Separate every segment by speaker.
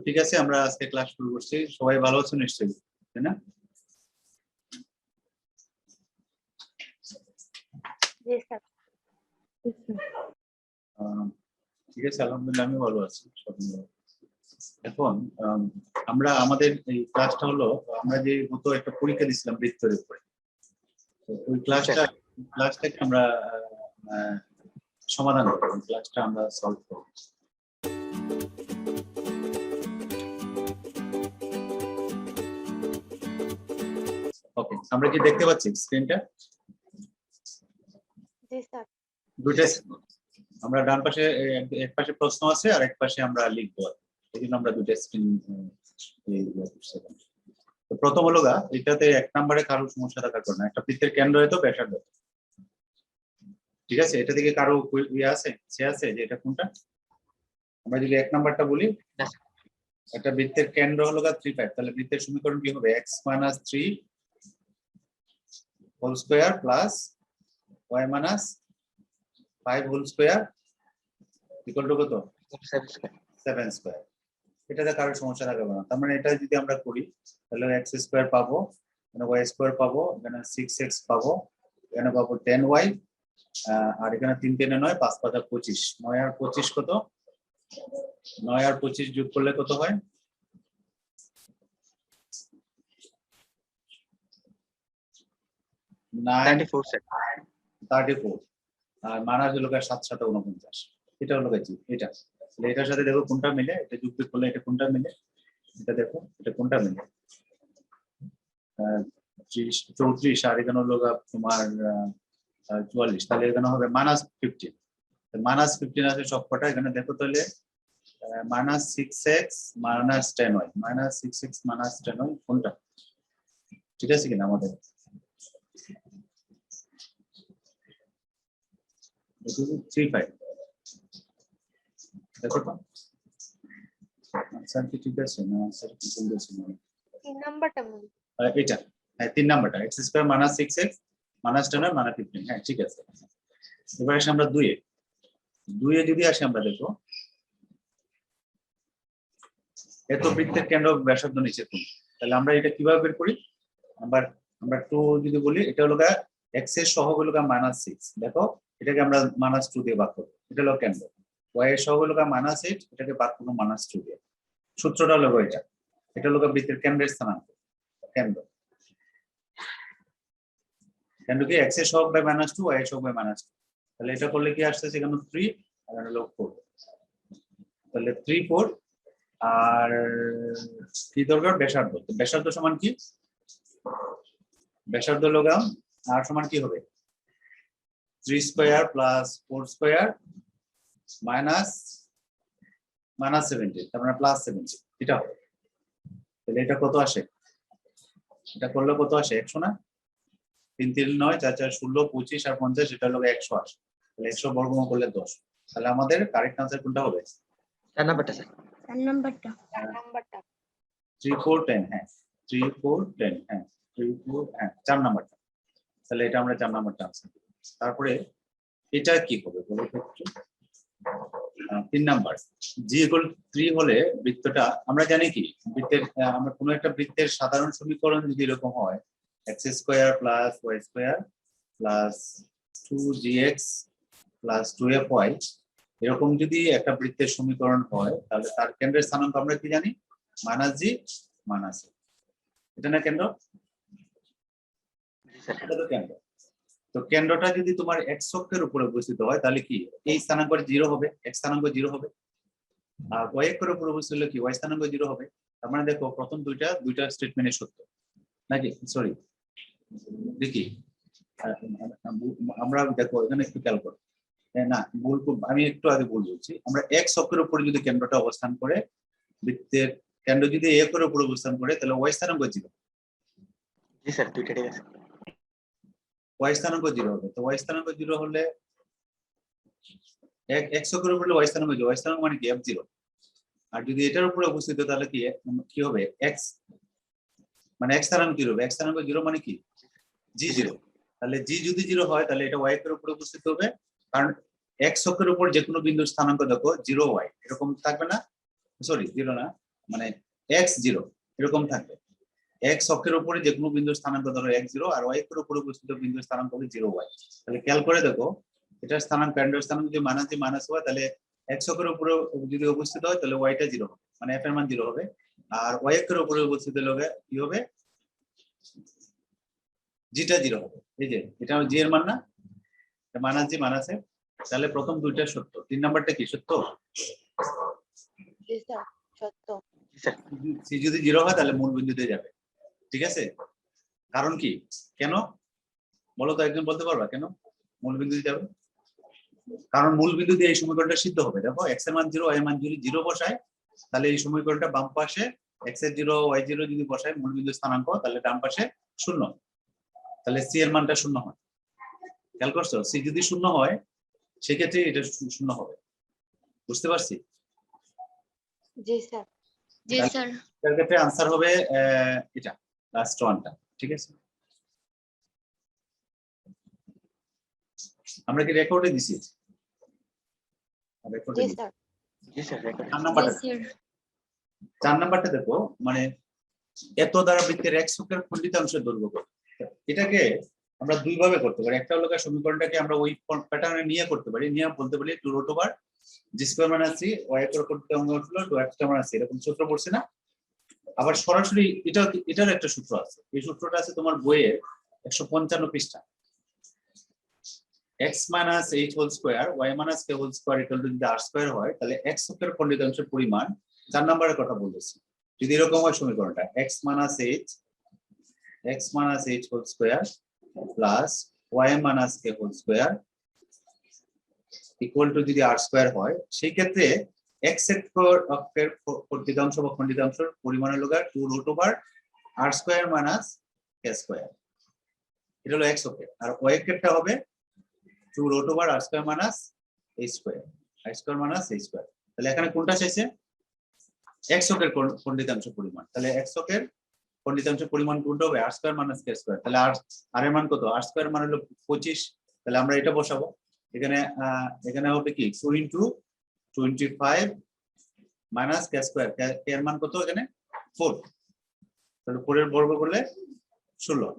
Speaker 1: ঠিক আছে, আমরা আজকে ক্লাস শুরু করছি। সবাই ভালো আছো নিশ্চয়ই, তাই না? ঠিক আছে, আলহামদুলিল্লাহ আমি ভালো আছি। এখন আমরা আমাদের এই ক্লাসটা হলো, আমরা যে মতো একটা পরীক্ষা দিছিলাম বৃত্তের উপরে, ওই ক্লাসটাকে আমরা সমাধান করব, ক্লাসটা আমরা সলভ করব। ওকে, আমরা কি দেখতে পাচ্ছি স্ক্রিনটা?
Speaker 2: জি স্যার।
Speaker 1: দুটো আমরা ডান পাশে এক পাশে প্রশ্ন আছে আর এক পাশে আমরা লিখবো, এই জন্য আমরা দুটো স্ক্রিন। তো প্রথম হলো এটাতে এক নম্বরে কারো সমস্যা থাকার কারণে একটা বৃত্তের কেন্দ্র হয়তো ব্যাসার্ধ, ঠিক আছে? এটা থেকে কারো ইয়ে আছে, সে আছে যে এটা কোনটা? আমরা যদি এক নাম্বারটা বলি, একটা বৃত্তের কেন্দ্র হলো 3 তাহলে বৃত্তের সমীকরণ কি হবে? x - 3 whole square plus y - 5 whole square equal to কত? 7 স্কয়ার। এটাতে কারো সমস্যা থাকবে না। তার মানে এটা যদি আমরা করি তাহলে x স্কয়ার পাবো, এখানে y স্কয়ার পাবো, এখানে 6x পাবো, এখানে পাবো 10y, আর এখানে 3 3 9, 5 5 25, 9 আর 25 কত? 9 আর 25 যোগ করলে কত হয়? 34 আর মাইনাস হলো 7 7 49, এটা হলো এটা। তাহলে এটার সাথে দেখো কোনটা মিলে, এটা যোগ করলে এটা কোনটা মিলে, এটা দেখো এটা কোনটা মিলে। 34 আর এখানে হলো তোমার 44, তাহলে এখানে হবে -15। -15 আছে সবকটা, এখানে দেখো তাহলে -6x - 10y, -6x - 10y কোনটা? ঠিক আছে কিনা আমাদের? ঠিক আছে, দেখো তো আনসার কি ঠিক আছে না? আনসার কি বলতেছি না?
Speaker 2: 3 নাম্বারটা
Speaker 1: এটা, হ্যাঁ 3 নাম্বারটা, x স্কয়ার - 6x - 10y -15। হ্যাঁ ঠিক আছে। এবার আসি আমরা 2 এ যদি আসি, আমরা দেখো এত বৃত্তের কেন্দ্র ব্যাসার্ধ নিচে কোণ, তাহলে আমরা এটা কিভাবে বের করি? আমরা 2 যদি বলি, এটা হলো x এর সহগ হলো -6, দেখো এটাকে আমরা -2 দিয়ে ভাগ করব, এটা হলো কেন্দ্র। y এর সহগ হলো -8, এটাকে ভাগ করব -2 দিয়ে। সূত্রটা হলো এটা হলো বৃত্তের কেন্দ্রের স্থানাঙ্ক, কেন্দ্র কি x এর সহগ বাই -2, y এর সহগ বাই -2। তাহলে এটা করলে কি আসছে? সেখানে 3 আর হলো 4, তাহলে 3 4 আর কি দরকার? ব্যাসার্ধ। ব্যাসার্ধ সমান কি? ব্যাসার্ধ লগাম আর সমান কি হবে? 3 স্কয়ার প্লাস 4 স্কয়ার মাইনাস -70, তার মানে +70, এটা হবে। তাহলে এটা কত আসে? এটা করলে কত আসে? 100 না? 3 3 9 4 4 16 25 আর 50, এটা হলো 100 আসে। তাহলে 100 বর্গমূল করলে 10। তাহলে আমাদের কারেক্ট আনসার কোনটা হবে?
Speaker 3: 4 নাম্বারটা স্যার।
Speaker 2: 4 নাম্বারটা।
Speaker 1: 3 4 10, হ্যাঁ 3 4 10, হ্যাঁ 3 4, হ্যাঁ 4 নাম্বারটা। তাহলে এটা আমরা 4 নাম্বারটা আনসার। তারপরে এটা কি হবে বলো তো একটু? 3 নাম্বার, g = 3 হলে বৃত্তটা আমরা জানি কি, বৃত্তের আমরা কোনো একটা বৃত্তের সাধারণ সমীকরণ যদি এরকম হয়, x square plus y square plus 2gx plus 2fy, এরকম যদি একটা বৃত্তের সমীকরণ হয়, তাহলে তার কেন্দ্রের স্থানাঙ্ক আমরা কি জানি? -g - a। এটা না কেন্দ্র? এটা তো কেন্দ্র। তো কেন্দ্রটা যদি তোমার x অক্ষের উপরে অবস্থিত হয়, তাহলে কি এই স্থানাঙ্ক 0 হবে, x স্থানাঙ্ক 0 হবে। আর y অক্ষের উপরে অবস্থিত হলে কি y স্থানাঙ্ক 0 হবে। তার মানে দেখো প্রথম দুইটা স্টেটমেন্টে সত্য নাকি? সরি দেখি, আমরা দেখো এখানে একটু খেয়াল করো। না ভুল, আমি একটু আগে ভুল বলছি। আমরা x অক্ষের উপরে যদি কেন্দ্রটা অবস্থান করে, বৃত্তের কেন্দ্র যদি a অক্ষের উপরে অবস্থান করে, তাহলে y স্থানাঙ্ক 0।
Speaker 3: জি স্যার, দুইটা ঠিক আছে।
Speaker 1: y স্থানাঙ্ক 0 হবে। তো y স্থানাঙ্ক 0 হলে x অক্ষের উপরে y স্থানাঙ্ক 0, y স্থানাঙ্ক মানে কি? f0। আর যদি এটার উপরে অবস্থিত, তাহলে কি হবে? x মানে x স্থানাঙ্ক 0 হবে। x স্থানাঙ্ক 0 মানে কি? g0। তাহলে g যদি 0 হয়, তাহলে এটা y এর উপরে অবস্থিত হবে, কারণ x অক্ষের উপর যে কোনো বিন্দুর স্থানাঙ্ক দেখো 0y এরকম থাকবে না? সরি 0 না, মানে x0 এরকম থাকবে। x অক্ষের উপরে যে কোনো বিন্দুর স্থানাঙ্ক ধরো x0 আর y অক্ষের উপরে অবস্থিত বিন্দুর স্থানাঙ্ক হবে 0y। তাহলে খেয়াল করে দেখো এটার স্থানাঙ্ক কেন্দ্রের স্থানাঙ্ক যদি মাইনাস হয় তাহলে x অক্ষের উপরে যদি অবস্থিত হয় তাহলে y টা 0 হবে, মানে f এর মান 0 হবে। আর y অক্ষের উপরে অবস্থিত হলে কি হবে, g টা 0 হবে। এই যে এটা g এর মান না, মাইনাস জি মাইনাস f। তাহলে প্রথম দুইটা সত্য, 3 নাম্বারটা কি সত্য?
Speaker 2: জি স্যার সত্য।
Speaker 3: জি স্যার।
Speaker 1: সি যদি 0 হয় তাহলে মূল বিন্দুতে যাবে, ঠিক আছে? কারণ কি, কেন বলো তো, একজন বলতে পারবা কেন মূল বিন্দুতে যাবে? কারণ মূল বিন্দু দিয়ে এই সমীকরণটা সিদ্ধ হবে। দেখো x এর মান 0 y এর মান যদি 0 বসায় তাহলে এই সমীকরণটা বাম পাশে x এর 0 y 0 যদি বসায় মূল বিন্দু স্থানাঙ্ক তাহলে ডান পাশে 0, তাহলে c এর মানটা 0 হয়। খেয়াল করছো, c যদি 0 হয় সেক্ষেত্রে এটা 0 হবে। বুঝতে পারছি?
Speaker 2: জি স্যার।
Speaker 4: জি স্যার।
Speaker 1: তার ক্ষেত্রে आंसर হবে এটা লাস্ট ওয়ানটা, ঠিক আছে? আমরা কি রেকর্ডে দিছি? রেকর্ডে
Speaker 2: জি
Speaker 1: দিছি।
Speaker 2: স্যার।
Speaker 3: জি স্যার রেকর্ড।
Speaker 1: 4
Speaker 4: জি
Speaker 1: নাম্বারটা,
Speaker 4: স্যার।
Speaker 1: 4 নাম্বারটা দেখো, মানে এত দ্বারা বৃত্তের x অক্ষের খণ্ডিতাংশের দৈর্ঘ্য কত। এটাকে আমরা দুই ভাবে করতে পারি। একটা হলো সমীকরণটাকে আমরা ওই প্যাটার্নে নিয়ে করতে পারি, নিয়ে বলতে পারি 2√/g² - 3 y এর খণ্ডিতাংশ হলো 2x² - 3, এরকম সূত্র পড়ছে না? আবার সরাসরি এটার একটা সূত্র আছে, এই সূত্রটা আছে তোমার বইয়ে 155 পৃষ্ঠা। x - h² y - k² যদি r² হয় তাহলে x অক্ষের খণ্ডিতাংশের পরিমাণ, 4 নম্বরের কথা বলতেছি, যদি এরকম হয় সমীকরণটা x - h² plus y - k² equal to যদি r² হয়, সেই ক্ষেত্রে x অক্ষের খণ্ডিতাংশ বা খণ্ডিতাংশের পরিমাণের লগে 2√r² - k², এটা হলো x অক্ষের। আর y অক্ষেরটা হবে 2√r² - h², তাহলে এখানে কোনটা চাইছে? x অক্ষের খণ্ডিতাংশ পরিমাণ। তাহলে x অক্ষের খণ্ডিতাংশ পরিমাণ কোনটা হবে? r² - k²। তাহলে r এর মান কত? r² মান হলো 25, তাহলে আমরা এটা বসাবো। এখানে হবে কি 2 * 25 মাইনাস k², k এর মান কত এখানে? 4, তাহলে 4 এর বর্গ করলে 16,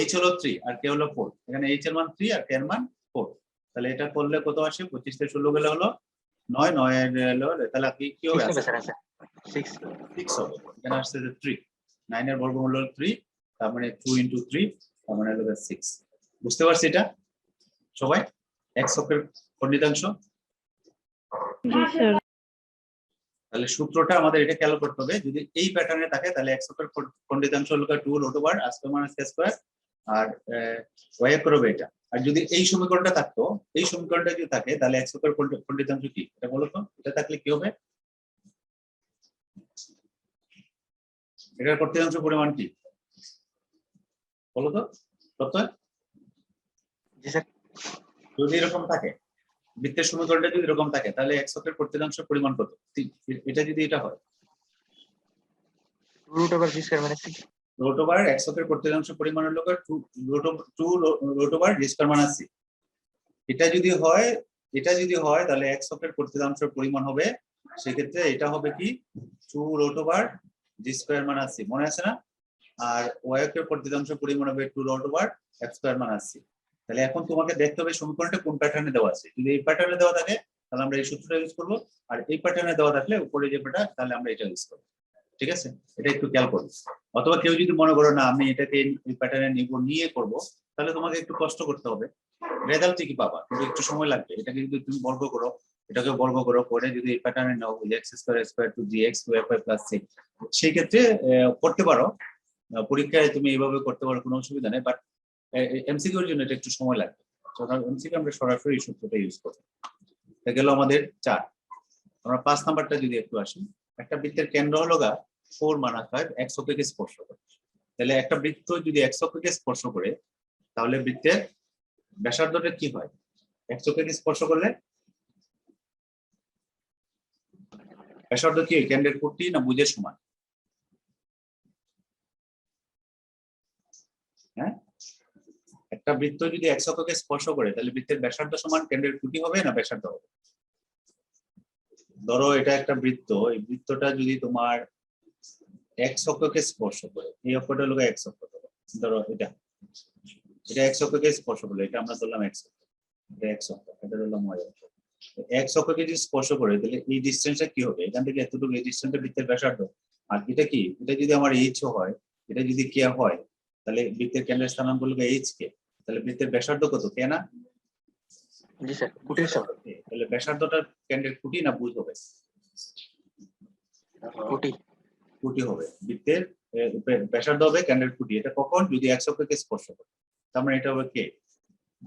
Speaker 1: h হলো 3 আর k হলো 4, এখানে h এর মান 3 আর k এর মান 4, তাহলে এটা করলে কত আসে? 25 থেকে 16 গেলে হলো 9, 9 এর হলো, তাহলে কি হবে?
Speaker 3: 6 স্যার आंसर 6
Speaker 1: 6 হবে। এখানে আসছে যে 3, 9 এর বর্গমূল হলো 3, তার মানে 2 * 3, তার মানে হলো 6। বুঝতে পারছি এটা সবাই? x অক্ষের খণ্ডিতাংশ।
Speaker 2: জি স্যার।
Speaker 1: তাহলে সূত্রটা আমাদের এটা খেয়াল করতে হবে, যদি এই প্যাটার্নে থাকে তাহলে x অক্ষের খণ্ডিতাংশ হলো 2√r² - k² আর y অক্ষের হবে এটা। আর যদি এই সমীকরণটা থাকতো, এই সমীকরণটা যদি থাকে তাহলে x অক্ষের খণ্ডিতাংশ কি, এটা বলো তো? এটা থাকলে কি হবে? এটার খণ্ডিতাংশ পরিমাণ কি বলো তো প্রত্যয়?
Speaker 3: जी सर
Speaker 1: যদি এরকম থাকে, বৃত্তের সমীকরণটা যদি এরকম থাকে তাহলে x অক্ষের খণ্ডিতাংশের পরিমাণ কত? এটা যদি এটা হয় √x অক্ষের খণ্ডিতাংশের পরিমাণ হলো 2√g²-c। এটা যদি হয় তাহলে x অক্ষের খণ্ডিতাংশের পরিমাণ হবে, সেক্ষেত্রে এটা হবে কি 2√g²-c, মনে আছে না? আর y অক্ষের খণ্ডিতাংশের পরিমাণ হবে 2√x²-c। তাহলে এখন তোমাকে দেখতে হবে সমীকরণটা কোন প্যাটার্নে দেওয়া আছে। যদি এই প্যাটার্নে দেওয়া থাকে তাহলে আমরা এই সূত্রটা ইউজ করব, আর এই প্যাটার্নে দেওয়া থাকলে উপরে যে প্যাটার্ন তাহলে আমরা এটা ইউজ করব। ঠিক আছে, এটা একটু খেয়াল করো। অথবা কেউ যদি মনে করো না আমি এটাকে এই প্যাটার্নে নিয়ে করব, তাহলে তোমাকে একটু কষ্ট করতে হবে, রেজাল্ট ঠিকই পাবা কিন্তু একটু সময় লাগবে। এটাকে যদি তুমি বর্গ করো, এটাকে বর্গ করো করে যদি এই প্যাটার্নে নাও x² to gx 2fy + 6, সেই ক্ষেত্রে করতে পারো। পরীক্ষায় তুমি এইভাবে করতে পারো, কোনো অসুবিধা নেই, বাট এমসিকিউর জন্য এটা একটু সময় লাগবে। এমসিকিউ আমরা সরাসরি সূত্রটা ইউজ করব। এটা গেল আমাদের 4। আমরা 5 নাম্বারটা যদি একটু আসি, একটা বৃত্তের কেন্দ্র হলো 4 - 5 x অক্ষকে স্পর্শ করে। তাহলে একটা বৃত্ত যদি x অক্ষকে স্পর্শ করে তাহলে বৃত্তের ব্যাসার্ধটা কি হয়? x অক্ষকে স্পর্শ করলে ব্যাসার্ধ কি কেন্দ্রের কোটি না ভুজের সমান? হ্যাঁ, একটা বৃত্ত যদি x অক্ষকে স্পর্শ করে তাহলে বৃত্তের ব্যাসার্ধ সমান কেন্দ্রের কোটি হবে না ব্যাসার্ধ হবে? ধরো এটা একটা বৃত্ত, এই বৃত্তটা যদি তোমার এক্স অক্ষকে স্পর্শ করে, এই অক্ষটা হলো এক্স অক্ষ, ধরো এটা এক্স অক্ষকে স্পর্শ করলে, এটা আমরা ধরলাম এক্স অক্ষ, এটা এক্স অক্ষ, এটা ধরলাম ওয়াই অক্ষ। এক্স অক্ষকে যদি স্পর্শ করে তাহলে এই ডিসটেন্সটা কি হবে, এখান থেকে এতটুকু এই ডিসটেন্সটা বৃত্তের ব্যাসার্ধ। আর এটা কি, এটা যদি আমার এইচ হয়, এটা যদি কে হয়, তাহলে বৃত্তের কেন্দ্রের স্থানাঙ্ক হলো এইচ কে, তাহলে বৃত্তের ব্যাসার্ধ কত, কে না?
Speaker 3: জি স্যার কুটির সমান
Speaker 1: তাহলে ব্যাসার্ধটা কেন্দ্রের খুঁটি না ভুজ হবে?
Speaker 3: কুটি
Speaker 1: খুঁটি হবে, বৃত্তের ব্যাসার্ধ হবে কেন্দ্রের খুঁটি। এটা কখন, যদি এক্স অক্ষকে স্পর্শ করে, তার মানে এটা হবে কে।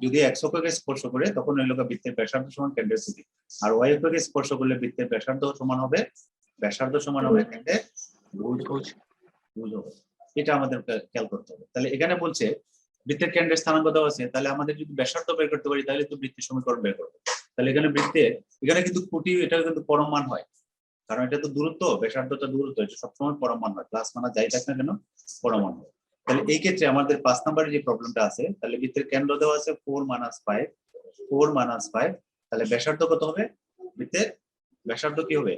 Speaker 1: যদি এক্স অক্ষকে স্পর্শ করে তখন ওই লোক বৃত্তের ব্যাসার্ধ সমান কেন্দ্রের খুঁটি, আর ওয়াই অক্ষকে স্পর্শ করলে বৃত্তের ব্যাসার্ধ সমান হবে কেন্দ্রের ভুজ হবে। এটা আমাদের খেয়াল করতে হবে। তাহলে এখানে বলছে বৃত্তের কেন্দ্রের স্থানাঙ্ক দেওয়া আছে, তাহলে আমাদের যদি ব্যাসার্ধ বের করতে পারি তাহলে তো বৃত্তের সমীকরণ বের করবো। তাহলে এখানে বৃত্তের, এখানে কিন্তু খুঁটি, এটা কিন্তু পরম মান হয়, কারণ এটা তো দূরত্ব, ব্যাসার্ধটা দূরত্ব, এটা সবসময় পরম মান হয়, প্লাস মানা যাই থাক না কেন পরম মান হয়। তাহলে এই ক্ষেত্রে আমাদের 5 নম্বরের যে প্রবলেমটা আছে, তাহলে বৃত্তের কেন্দ্র দেওয়া আছে 4 - 5, তাহলে ব্যাসার্ধ কত হবে, বৃত্তের ব্যাসার্ধ কি হবে,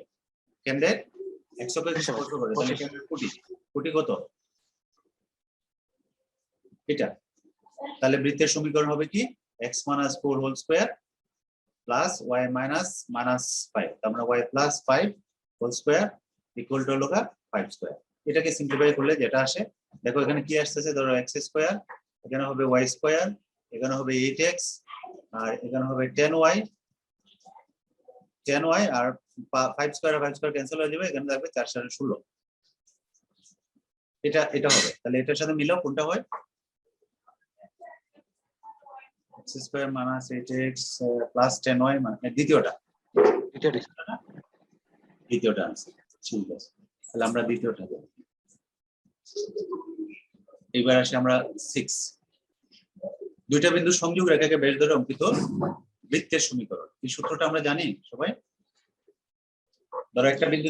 Speaker 1: কেন্দ্রের এক্স অক্ষকে স্পর্শ করে, তাহলে কেন্দ্রের খুঁটি কত, এটা। তাহলে বৃত্তের সমীকরণ হবে কি, x - 4 whole square plus y - -5, তার মানে y + 5 whole square equal to হলো 5 স্কয়ার। এটাকে সিম্পলিফাই করলে যেটা আসে, দেখো এখানে কি আসতেছে, ধরো x স্কয়ার, এখানে হবে y স্কয়ার, এখানে হবে 8x, আর এখানে হবে 10y, আর 5 স্কয়ার ক্যান্সেল হয়ে যাবে, এখানে থাকবে 4 × 16। এটা হবে। তাহলে এটার সাথে মিলাও কোনটা হয়, x square - 8x plus 10y, মানে দ্বিতীয়টা আনসার। ঠিক আছে, তাহলে আমরা দ্বিতীয়টা দেব। এবার আসি আমরা 6, দুইটা বিন্দু সংযোগ রেখাকে বেশ ধরে অঙ্কিত বৃত্তের সমীকরণ। এই সূত্রটা আমরা জানি সবাই। ধরো একটা বিন্দু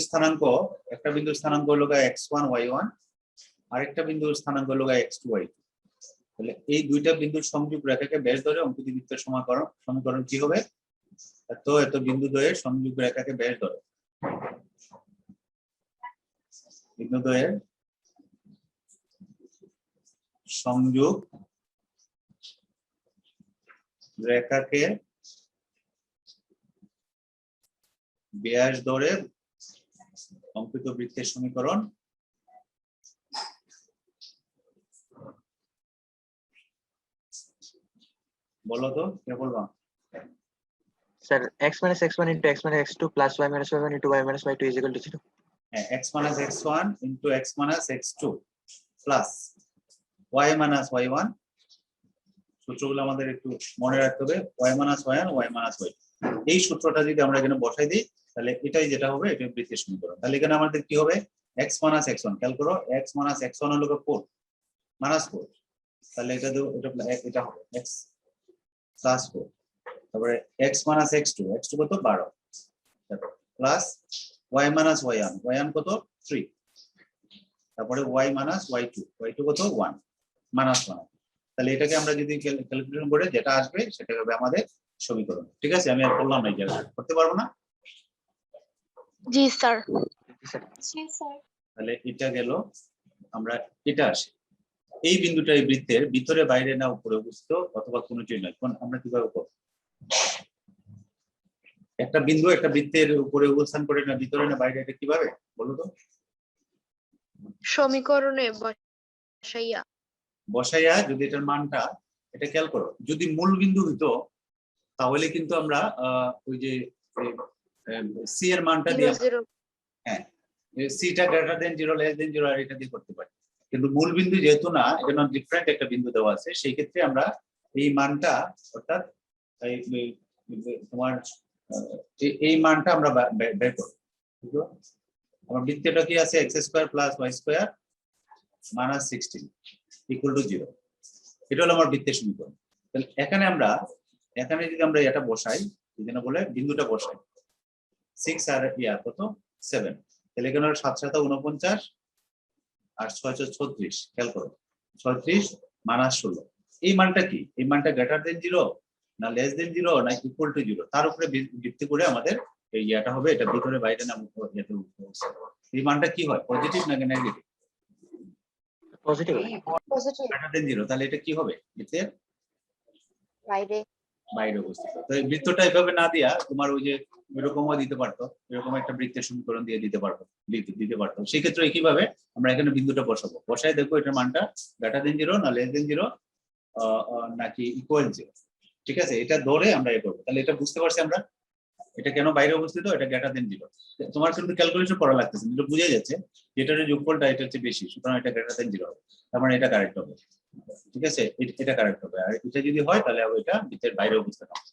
Speaker 1: স্থানাঙ্ক হলো x1 y1, আর একটা বিন্দুর স্থানাঙ্ক হলো x2 y2। তাহলে এই দুইটা বিন্দুর সংযোগ রেখাকে বেশ ধরে অঙ্কিত বৃত্তের সমীকরণ কি হবে, এত বিন্দু দ্বয়ের সংযোগ রেখাকে বেশ ধরে, বিন্দু দ্বয়ের সংযোগ রেখাকে ব্যাস ধরে অঙ্কিত বৃত্তের সমীকরণ বলো তো, কে বলবা?
Speaker 3: Sir x - x1 * x - x2 plus y - y1 * y - y2 = 0।
Speaker 1: হ্যাঁ, x - x1 * x - x2 plus y - y1, সূত্রগুলো আমাদের একটু মনে রাখতে হবে, y - y1 y - y2। এই সূত্রটা যদি আমরা এখানে বসাই দিই তাহলে এটাই যেটা হবে, এটা বৃত্তের সমীকরণ। তাহলে এখানে আমাদের কি হবে, x - x1, খেয়াল করো, x - x1 হলো 4 -4, তাহলে এটা হবে x + 4, তারপরে x - x2 কত 12, প্লাস y - y1 কত 3, তারপরে y - y2 কত 1 -1। তাহলে এটাকে আমরা যদি ক্যালকুলেশন করে যেটা আসবে সেটা হবে আমাদের সমীকরণ। ঠিক আছে, আমি আর বললাম না, এটা করতে পারবো না।
Speaker 2: জি স্যার।
Speaker 1: তাহলে এটা গেল, আমরা এটা আসি, এই বিন্দুটা এই বৃত্তের ভিতরে বাইরে না উপরে অবস্থিত অথবা কোনোটিই নয়, কোন আমরা কিভাবে করব, একটা বিন্দু একটা বৃত্তের উপরে অবস্থান করে না ভিতরে না বাইরে, এটা কিভাবে বলো তো?
Speaker 2: সমীকরণে
Speaker 1: বসাইয়া যদি এটার মানটা, এটা খেয়াল করো, যদি মূল বিন্দু হইতো তাহলে কিন্তু আমরা ওই যে সি এর মানটা দিয়ে, হ্যাঁ সিটা গ্রেটার দেন 0 লেস দেন 0 আর এটা দিয়ে করতে পারি, কিন্তু মূল বিন্দু যেহেতু না, এখানে ডিফারেন্ট একটা বিন্দু দেওয়া আছে, সেই ক্ষেত্রে আমরা এই মানটা, অর্থাৎ তোমার এই মানটা আমরা বের করব। আমার বৃত্তটা কি আছে, x² + y² - 16 = 0। এটা হলো আমার বৃত্তের সমীকরণ। তাহলে এখানে যদি আমরা এটা বসাই, যেটা বলে বিন্দুটা বসাই, 6 আর কত 7, তাহলে এখানে 7 × 7 = 49 আর 6 × 6 = 36, খেয়াল করো 36 - 16। এই মানটা কি, এই মানটা গ্রেটার দেন 0 না লেস দেন 0 না ইকুয়াল টু 0, তার উপরে ভিত্তি করে আমাদের এই হবে, এটা ভিতরে বাইরে না এই মানটা কি হয়, পজিটিভ নাকি negative?
Speaker 3: Positive
Speaker 2: positive
Speaker 1: greater than 0, তাহলে এটা কি হবে? বৃত্তের
Speaker 2: বাইরে
Speaker 1: বাইরে অবস্থিত। তো এই বৃত্তটা এভাবে না দিয়া তোমার ওই যে এরকমও দিতে পারতো, এরকম একটা বৃত্তের সমীকরণ দিয়ে দিতে পারতো। সেই ক্ষেত্রে কিভাবে আমরা এখানে বিন্দুটা বসাবো, বসায় দেখবো এটার মানটা গ্রেটার দেন 0 না লেস দেন 0 নাকি ইকুয়াল 0। ঠিক আছে, এটা ধরে আমরা এ করবো। তাহলে এটা বুঝতে পারছি আমরা এটা কেন বাইরে অবস্থিত, এটা গ্রেটার দেন 0। তোমার কিন্তু ক্যালকুলেশন করা লাগতেছে, এটা বুঝে যাচ্ছে যেটার যোগফলটা এটা হচ্ছে বেশি, সুতরাং এটা গ্রেটার দেন 0 হবে, তার মানে এটা কারেক্ট হবে। ঠিক আছে, এটা কারেক্ট হবে। আর এটা যদি হয় তাহলে এটা বৃত্তের বাইরে অবস্থিত হবে।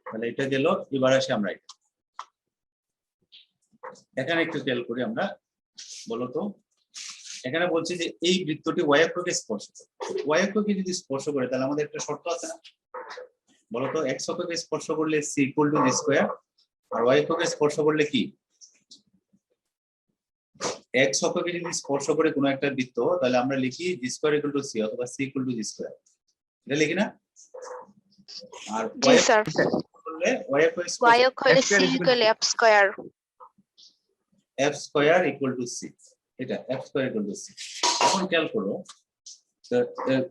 Speaker 1: তাহলে এটা গেল। এবার আসি আমরা এখানে একটু খেয়াল করি আমরা, বলতো এখানে বলছি যে এই বৃত্তটি ওয়াই অক্ষকে স্পর্শ করে। ওয়াই অক্ষকে যদি স্পর্শ করে তাহলে আমাদের একটা শর্ত আছে না, বলতো এক্স অক্ষকে স্পর্শ করলে C equal to G square, আর ওয়াই অক্ষকে স্পর্শ করলে কি? এক্স অক্ষকে যদি স্পর্শ করে কোনো একটা বৃত্ত তাহলে আমরা লিখি G square equal to C অথবা C equal to G square, এটা লিখি না? আর
Speaker 2: জি স্যার
Speaker 1: করলে ওয়াই অক্ষ
Speaker 2: y অক্ষ হলে c ইকুয়াল f square
Speaker 1: F square equal to C, এটা F square equal to C. এখন খেয়াল করো,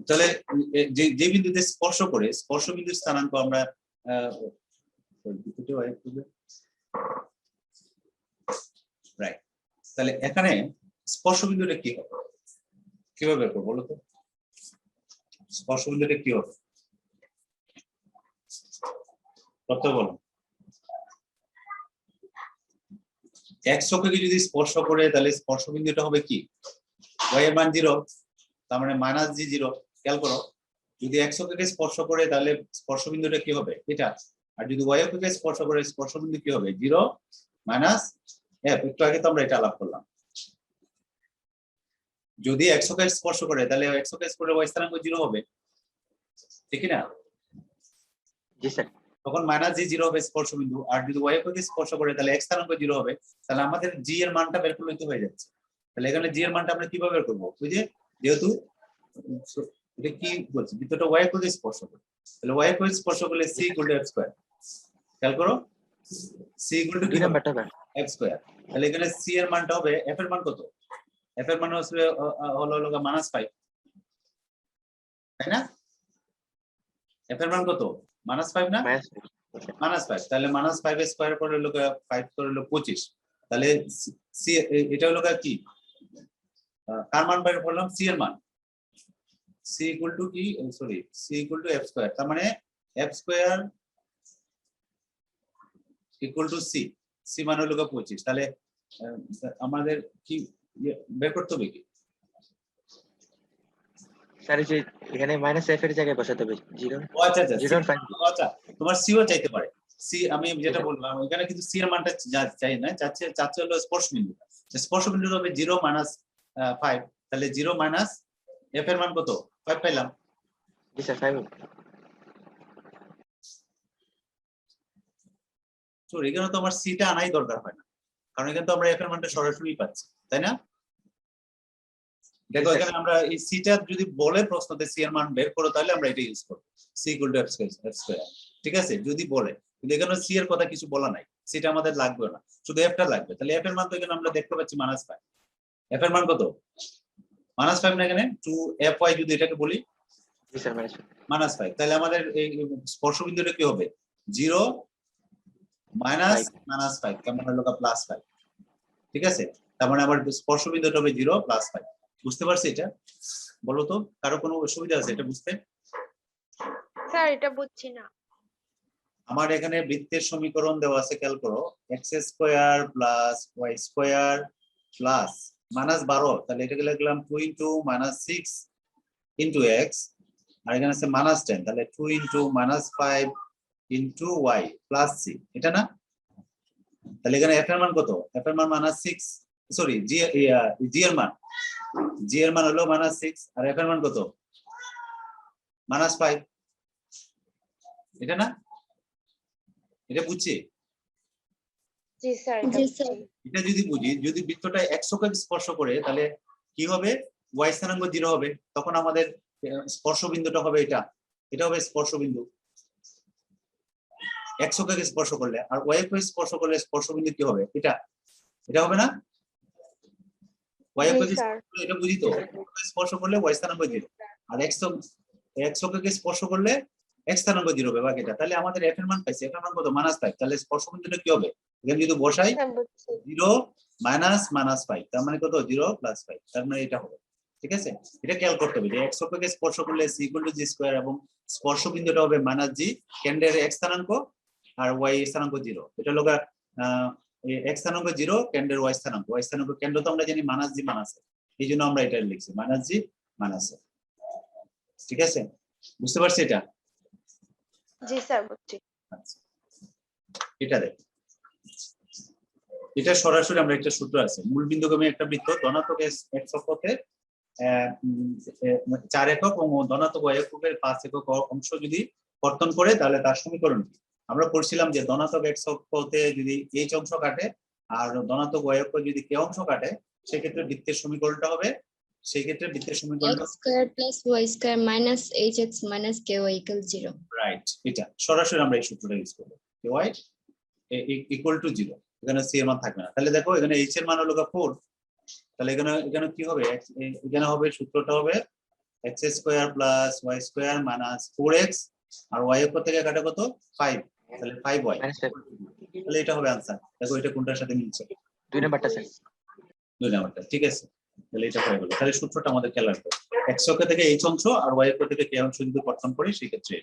Speaker 1: তাহলে যে বিন্দুতে স্পর্শ করে স্পর্শ বিন্দুর স্থানাঙ্ক আমরা রাইট, তাহলে এখানে স্পর্শ বিন্দুটা কি হবে, কিভাবে করবো বলো তো? স্পর্শ বিন্দুটা কি হবে কত বলো? এক্স অক্ষকে যদি স্পর্শ করে তাহলে স্পর্শ বিন্দুটা হবে কি? y এর মান 0, তার মানে মাইনাস জি 0। খেয়াল করো, যদি এক্স অক্ষকে স্পর্শ করে তাহলে স্পর্শ বিন্দুটা কি হবে? এটা। আর যদি y অক্ষকে স্পর্শ করে স্পর্শ বিন্দু কি হবে? 0 মাইনাস f। একটু আগে তো আমরা এটা আলাপ করলাম। যদি এক্স অক্ষকে স্পর্শ করে তাহলে এক্স অক্ষকে স্পর্শ করে y স্থানাঙ্ক 0 হবে, ঠিক না?
Speaker 3: জি স্যার
Speaker 1: তখন মাইনাস জি 0 হবে স্পর্শ বিন্দু। আর যদি y অক্ষকে স্পর্শ করে তাহলে x স্থানাঙ্ক 0 হবে। তাহলে আমাদের জি এর মানটা বের করলে তো হয়ে যাচ্ছে। তাহলে এখানে জি এর মানটা আমরা কিভাবে বের করবো? ওই যে যেহেতু এটা কি বলছে, বৃত্তটা y অক্ষকে স্পর্শ করে, তাহলে y অক্ষকে স্পর্শ করলে c equal to f square. খেয়াল করো, c ইকুয়াল টু
Speaker 3: দুই নাম্বারটা
Speaker 1: f স্কয়ার। তাহলে এখানে c এর মানটা হবে, f এর মান কত? f এর মান হলো -5, তাই না? f এর মান কত? -5 না? -5। তাহলে -5 এর স্কয়ার করে হলো 5 করে হলো 25। তাহলে c এটা হলো কি? কার মান বের করলাম? c এর মান। c ইকুয়াল টু কি, sorry, c equal to f square. তার মানে f square equal two c, c মান হলো 25। তাহলে আমাদের কি বের করতে হবে কি?
Speaker 3: স্যার যে এখানে মাইনাস এফ এর জায়গায় বসাতে হবে 0
Speaker 1: ও আচ্ছা আচ্ছা,
Speaker 3: 0.5
Speaker 1: আচ্ছা তোমার সিও চাইতে পারে। সি আমি যেটা বললাম এখানে কিন্তু সি এর মানটা চাই না, চাচ্ছে হলো স্পর্শ বিন্দু। স্পর্শ বিন্দু হবে 0 মাইনাস 5। তাহলে 0 মাইনাস এফ এর মান কত? 5 পাইলাম।
Speaker 3: জি স্যার 5
Speaker 1: তো এখানে তো আমার সিটা আনাই দরকার হয় না, কারণ এখানে তো আমরা এফ এর মানটা সরাসরি পাচ্ছি, তাই না? দেখো এখানে আমরা এই সিটা যদি বলে প্রশ্নতে সি এর মান বের করো তাহলে আমরা এটা ইউজ করব, C equal to F square. ঠিক আছে, যদি বলে, কিন্তু এখানে সি এর কথা কিছু বলা নাই, সিটা আমাদের লাগবে না, শুধু এফটা লাগবে। তাহলে এফ এর মান তো এখানে আমরা দেখতে পাচ্ছি -5। এফ এর মান কত? -5 না? এখানে 2fy যদি এটাকে বলি
Speaker 3: জি স্যার
Speaker 1: -5, তাহলে আমাদের এই স্পর্শ বিন্দুটা কি হবে? 0 মাইনাস -5, কেমন হলো +5। ঠিক আছে, তার মানে আমার স্পর্শ বিন্দুটা হবে 0 +5। বুঝতে পারছি এটা? বলো তো কারো কোনো অসুবিধা আছে এটা বুঝতে?
Speaker 2: স্যার এটা বুঝছি না।
Speaker 1: আমার এখানে বৃত্তের সমীকরণ দেওয়া আছে, খেয়াল করো, X square plus Y square plus -12, তাহলে এটাকে লিখলাম 2 ইন্টু -6 ইন্টু এক্স, আর এখানে আছে -10, তাহলে 2 into -5 into Y plus C, এটা না? তাহলে এখানে এফ এর মান কত? এফ এর মান -6, সরি জি এর মান, জি এর মান হলো -6, আর এফ এর মান কত? -5, এটা না? এটা বুঝছি?
Speaker 2: জি স্যার
Speaker 1: এটা যদি বুঝি, যদি বৃত্তটা এক্স অক্ষকে স্পর্শ করে তাহলে কি হবে? ওয়াই স্থানাঙ্ক 0 হবে, তখন আমাদের স্পর্শ বিন্দুটা হবে এটা, এটা হবে স্পর্শ বিন্দু। এক্স অক্ষকে স্পর্শ করলে, আর ওয়াই অক্ষকে স্পর্শ করলে স্পর্শবিন্দু কি হবে? এটা হবে না? ওয়াই
Speaker 2: জি
Speaker 1: অক্ষকে
Speaker 2: স্যার।
Speaker 1: এটা বুঝি তো, স্পর্শ করলে ওয়াই স্থানাঙ্ক 0, আর এক্স অক্ষকে স্পর্শ করলে এক্স স্থানাঙ্ক 0 হবে বাকিটা। তাহলে আমাদের এফ এর মান পাইছি, এফ এর মান কত? -5। তাহলে স্পর্শবিন্দুটা কি হবে? এখানে যদি বসাই
Speaker 2: স্যার বুঝছি।
Speaker 1: 0 -5, তার মানে কত? 0 + 5, তার মানে এটা হবে। ঠিক আছে, এটা খেয়াল করতে হবে যে এক্স অক্ষকে স্পর্শ করলে c = g², এবং স্পর্শ বিন্দুটা হবে -g, কেন্দ্রের x স্থানাঙ্ক আর y স্থানাঙ্ক 0। এটা হলো x স্থানাঙ্ক 0, কেন্দ্রের y স্থানাঙ্ক, কেন্দ্র তো আমরা জানি -g -a, এই জন্য আমরা এটা লিখছি -g -a। ঠিক আছে, বুঝতে পারছি এটা?
Speaker 2: জি স্যার বুঝছি।
Speaker 1: আচ্ছা, এটা দেখো, এটা সরাসরি আমরা একটা সূত্র আছে, মূল বিন্দুগামী একটা বৃত্ত ধনাত্মক x অক্ষকে 4 একক এবং ধনাত্মক y এককের 5 একক অংশ যদি কর্তন করে, তাহলে তার সমীকরণ কি? আমরা পড়ছিলাম যে ধনাত্মক x অক্ষতে যদি h অংশ কাটে আর ধনাত্মক y অক্ষ যদি k অংশ কাটে, সেক্ষেত্রে বৃত্তের সমীকরণটা হবে,
Speaker 4: x square plus y square minus hx minus ky equals 0.
Speaker 1: Right. এটা সরাসরি আমরা এই সূত্রটা ইউজ করব, y = 0, এখানে c এর মান থাকবে না। তাহলে দেখো এখানে h এর মান হলো 4, তাহলে এখানে কি হবে? এখানে হবে, সূত্রটা হবে x² + y² - 4x, আর y অক্ষ থেকে কাটা কত? 5, তাহলে 5y, তাহলে এটা হবে आंसर। দেখো এটা কোনটার সাথে মিলছে?
Speaker 3: 2 নাম্বারটা স্যার।
Speaker 1: 2 নাম্বারটা, ঠিক আছে, তাহলে এটা হয়ে গেল। তাহলে সূত্রটা আমাদের খেয়াল রাখতে হবে, x অক্ষ থেকে h অংশ আর y অক্ষ থেকে k অংশ যদি কর্তন করি, সেই ক্ষেত্রে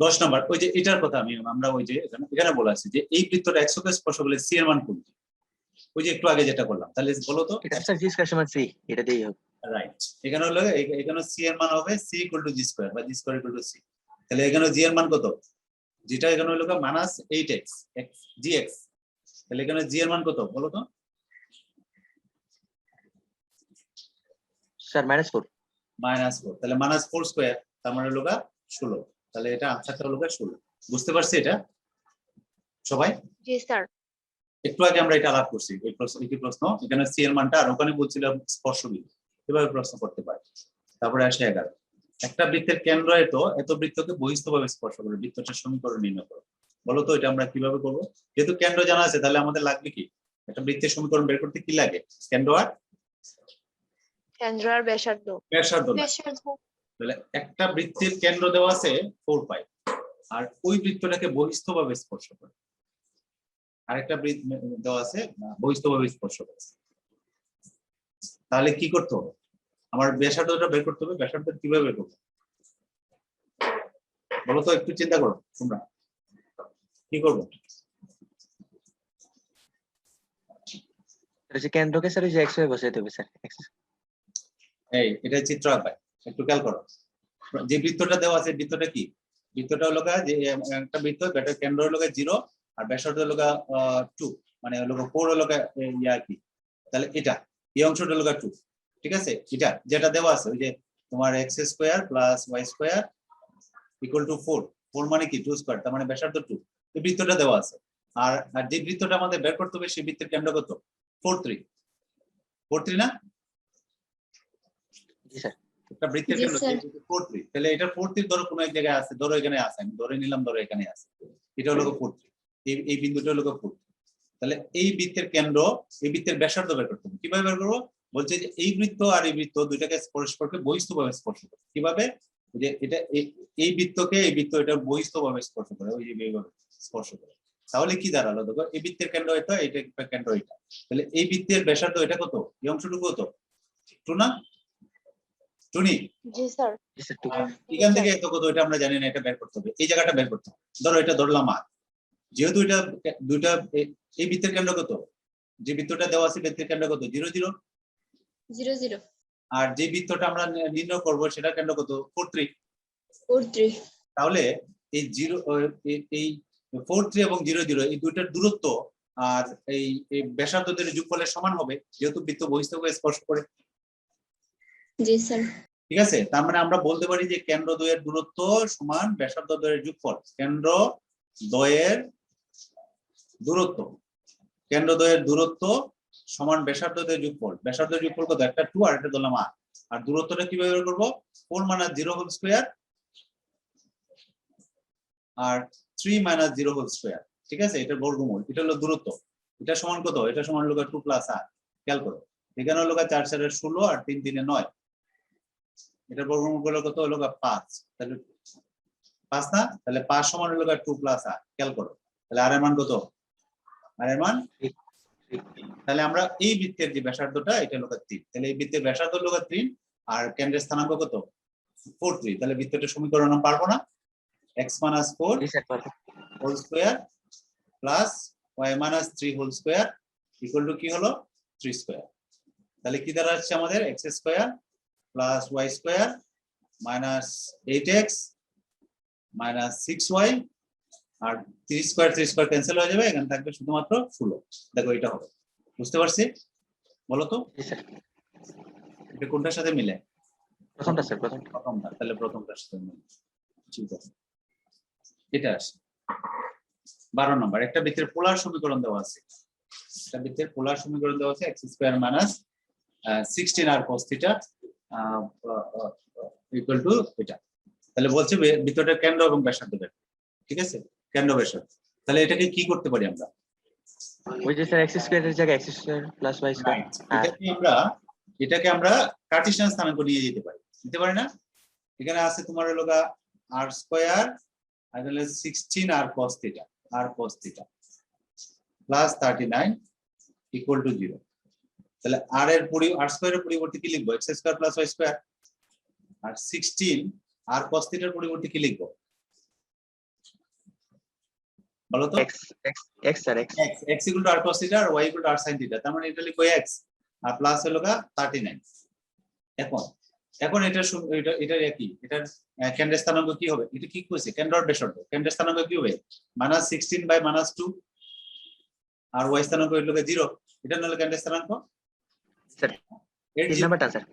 Speaker 1: 10 নাম্বার, ওই যে এটার কথা আমরা ওই যে এখানে বলা আছে যে এই বৃত্তটা x অক্ষে স্পর্শ করলে c এর মান কোনটি? ওই যে একটু আগে যেটা করলাম, তাহলে বলো তো।
Speaker 3: এটা স্যার g স্কয়ার সমান c, এটা দিয়েই হবে।
Speaker 1: রাইট, এখানে হলো এখানে c এর মান হবে c = g² বা g² = c। তাহলে এখানে g এর মান কত? যেটা এখানে হলো -8x gx, তাহলে এখানে g এর মান কত বলো তো?
Speaker 3: স্যার -4।
Speaker 1: -4, তাহলে -4², তার মানে হলো 16, তাহলে এটা আনসারটা হলো 16। বুঝতে পারছি এটা সবাই?
Speaker 2: জি স্যার।
Speaker 1: একটু আগে আমরা এটা আলাপ করছি, এই প্রশ্ন এখানে c এর মানটা, আর ওখানে বলছিলাম স্পর্শবিন্দু, এভাবে প্রশ্ন করতে পারে। তারপরে আসে 11, একটা বৃত্তের কেন্দ্র এত বৃত্তকে বহিস্থভাবে স্পর্শ করে বৃত্তটার সমীকরণ নির্ণয় করো। বলো তো এটা আমরা কিভাবে করব? যেহেতু কেন্দ্র জানা আছে, তাহলে আমাদের লাগবে কি? একটা বৃত্তের সমীকরণ বের করতে কি লাগে? কেন্দ্র আর
Speaker 2: ব্যাসার্ধ।
Speaker 1: লাগে। তাহলে একটা বৃত্তের কেন্দ্র দেওয়া আছে 4π, আর ওই বৃত্তটাকে বহিস্থভাবে স্পর্শ করে। আরেকটা বৃত্ত দেওয়া আছে বহিস্থভাবে স্পর্শ করে, তাহলে কি করতে হবে? আমার ব্যাসার্ধটা বের করতে হবে। ব্যাসার্ধ কিভাবে বের করবো বলো তো, একটু চিন্তা করো তোমরা, কি করবো?
Speaker 3: এটা কেন্দ্রকে স্যার যে x এ বসাইতে হবে স্যার।
Speaker 1: এটা চিত্র আঁকায় একটু খেয়াল করো। যে বৃত্তটা দেওয়া আছে, বৃত্তটা কি? বৃত্তটা হলো যে একটা বৃত্ত, এটার কেন্দ্র হলো 0 আর ব্যাসার্ধ হলো 2, মানে হলো 4 হলো কি, তাহলে এটা এই অংশটা হলো 2। ঠিক আছে, এটা যেটা দেওয়া আছে ওই যে তোমার x² + y² = 4, 4 মানে কি 2², তার মানে ব্যাসার্ধ 2, এই বৃত্তটা দেওয়া আছে। আর যে বৃত্তটা আমাদের বের করতে হবে, সেই বৃত্তের কেন্দ্র কত? 4.3 না?
Speaker 3: জি স্যার।
Speaker 1: একটা বৃত্তের কেন্দ্র 4.3, তাহলে এটা 4.3 ধরো কোনো এক জায়গায় আছে, ধরো এখানে আছে, আমি ধরে নিলাম, ধরো এখানে আছে, এটা হলো 4.3, এই বিন্দুটা হলো 4.3। তাহলে এই বৃত্তের কেন্দ্র, এই বৃত্তের ব্যাসার্ধ বের করতে হবে। কিভাবে বের করবো? বলছে যে এই বৃত্ত আর এই বৃত্ত দুইটাকে পরস্পরকে বহিস্থভাবে স্পর্শ করে। কিভাবে? যে এটা এই বৃত্তকে এই বৃত্ত এটা বহিস্থভাবে স্পর্শ করে, ওই যে এইভাবে স্পর্শ করে। তাহলে কি দাঁড়ালো? দেখো এই বৃত্তের কেন্দ্র এটা, এটা কেন্দ্র এটা, তাহলে এই বৃত্তের ব্যাসার্ধ এটা কত? এই অংশটুকু কত? 2 না? টুনি,
Speaker 2: জি স্যার।
Speaker 1: এখান থেকে এত কত এটা আমরা জানি না, এটা বের করতে হবে, এই জায়গাটা বের করতে হবে। ধরো এটা ধরলাম আর, যেহেতু এটা দুইটা, এই বৃত্তের কেন্দ্র কত? যে বৃত্তটা দেওয়া আছে বৃত্তের কেন্দ্র কত? 0 0
Speaker 4: 0 0
Speaker 1: আর যে বৃত্তটা আমরা নির্ণয় করব সেটার কেন্দ্র কত? 4.3।
Speaker 4: 4 3
Speaker 1: তাহলে এই 0 এই 4.3 এবং 0 0 এই দুইটার দূরত্ব আর এই ব্যাসার্ধদের যোগফলের সমান হবে, যেহেতু বৃত্ত বহিস্থভাবে স্পর্শ করে।
Speaker 4: জি স্যার।
Speaker 1: ঠিক আছে, তার মানে আমরা বলতে পারি যে কেন্দ্র দ্বয়ের দূরত্ব সমান ব্যাসার্ধ দ্বয়ের যোগফল। কেন্দ্র দ্বয়ের দূরত্ব, কেন্দ্র দ্বয়ের দূরত্ব সমান ব্যাসার্ধ দ্বয়ের যোগফল। ব্যাসার্ধের যোগফল কত? একটা 2 আর একটা ধরলাম r। আর দূরত্বটা কিভাবে বের করবো? 4 - 0 হোল স্কয়ার আর 3 মাইনাস 0 হোল স্কয়ার, ঠিক আছে? এটা বর্গমূল, এটা হলো দূরত্ব। এটা সমান কত? এটা সমান হলো 2 প্লাস r। খেয়াল করো, এখানে হলো 4 4 এর 16 আর 3 3 এ 9। এটা বর্গমূল হলো কত? হলো 5। তাহলে 5 না, তাহলে 5 সমান হলো 2 প্লাস r। খেয়াল করো, তাহলে r এর মান কত? r এর মান 3। তাহলে আমরা এই বৃত্তের যে ব্যাসার্ধটা এটা হলো 3, তাহলে এই বৃত্তের ব্যাসার্ধ হলো 3 আর কেন্দ্রের স্থানাঙ্ক কত? 4 3। তাহলে বৃত্তটা সমীকরণ আমরা পারবো না? x minus 4
Speaker 3: জি sir perfect.
Speaker 1: Whole square plus y minus 3 whole square equal to কি হলো? 3 স্কয়ার। তাহলে কি দাঁড়াচ্ছে আমাদের? x square plus y square minus 8x minus 6y আর 3 স্কয়ার ক্যান্সেল হয়ে যাবে, এখানে থাকবে শুধুমাত্র 16। দেখো এটা হবে, বুঝতে পারছি? বলো তো
Speaker 3: জি স্যার।
Speaker 1: এটা কোনটার সাথে মিলে?
Speaker 3: প্রথমটা স্যার,
Speaker 1: প্রথমটা। তাহলে প্রথমটার সাথে মিলে, ঠিক আছে। এটা আসে 12 নম্বর। একটা বৃত্তের পোলার সমীকরণ দেওয়া আছে। একটা বৃত্তের পোলার সমীকরণ দেওয়া আছে x square minus 16r cos theta equal to এটা। তাহলে বলছে বৃত্তটার কেন্দ্র এবং ব্যাসার্ধ বের, ঠিক আছে? কেন্দ্র ব্যাসার্ধ। তাহলে এটাকে কি করতে পারি আমরা?
Speaker 3: ওই যে স্যার x স্কয়ারের জায়গায় x square plus y square.
Speaker 1: এটাকে আমরা কার্টেসিয়ান স্থানাঙ্ক নিয়ে যেতে পারি, নিতে পারি না? এখানে আছে তোমার হলো r স্কয়ার আর তাহলে 16r cos theta plus 39 equal to 0। তাহলে r স্কয়ারের পরিবর্তে কি লিখবো? x square plus y square. আর 16 r cos থিটার পরিবর্তে কি লিখবো বলো তো?
Speaker 3: x sir
Speaker 1: x equal to r cos theta আর y equal to r sin theta. তার মানে এটা লিখবো x আর প্লাস হলো 39। এখন এটার কি? এটার কেন্দ্রের স্থানাঙ্ক কি হবে? এটা কি কইছে? কেন্দ্র আর ব্যাসার্ধ। কেন্দ্রের স্থানাঙ্ক কি হবে? -16 বাই -2 আর y স্থানাঙ্ক হলো 0। এটা হলো কেন্দ্রের স্থানাঙ্ক
Speaker 3: স্যার। 3 নাম্বারটা স্যার।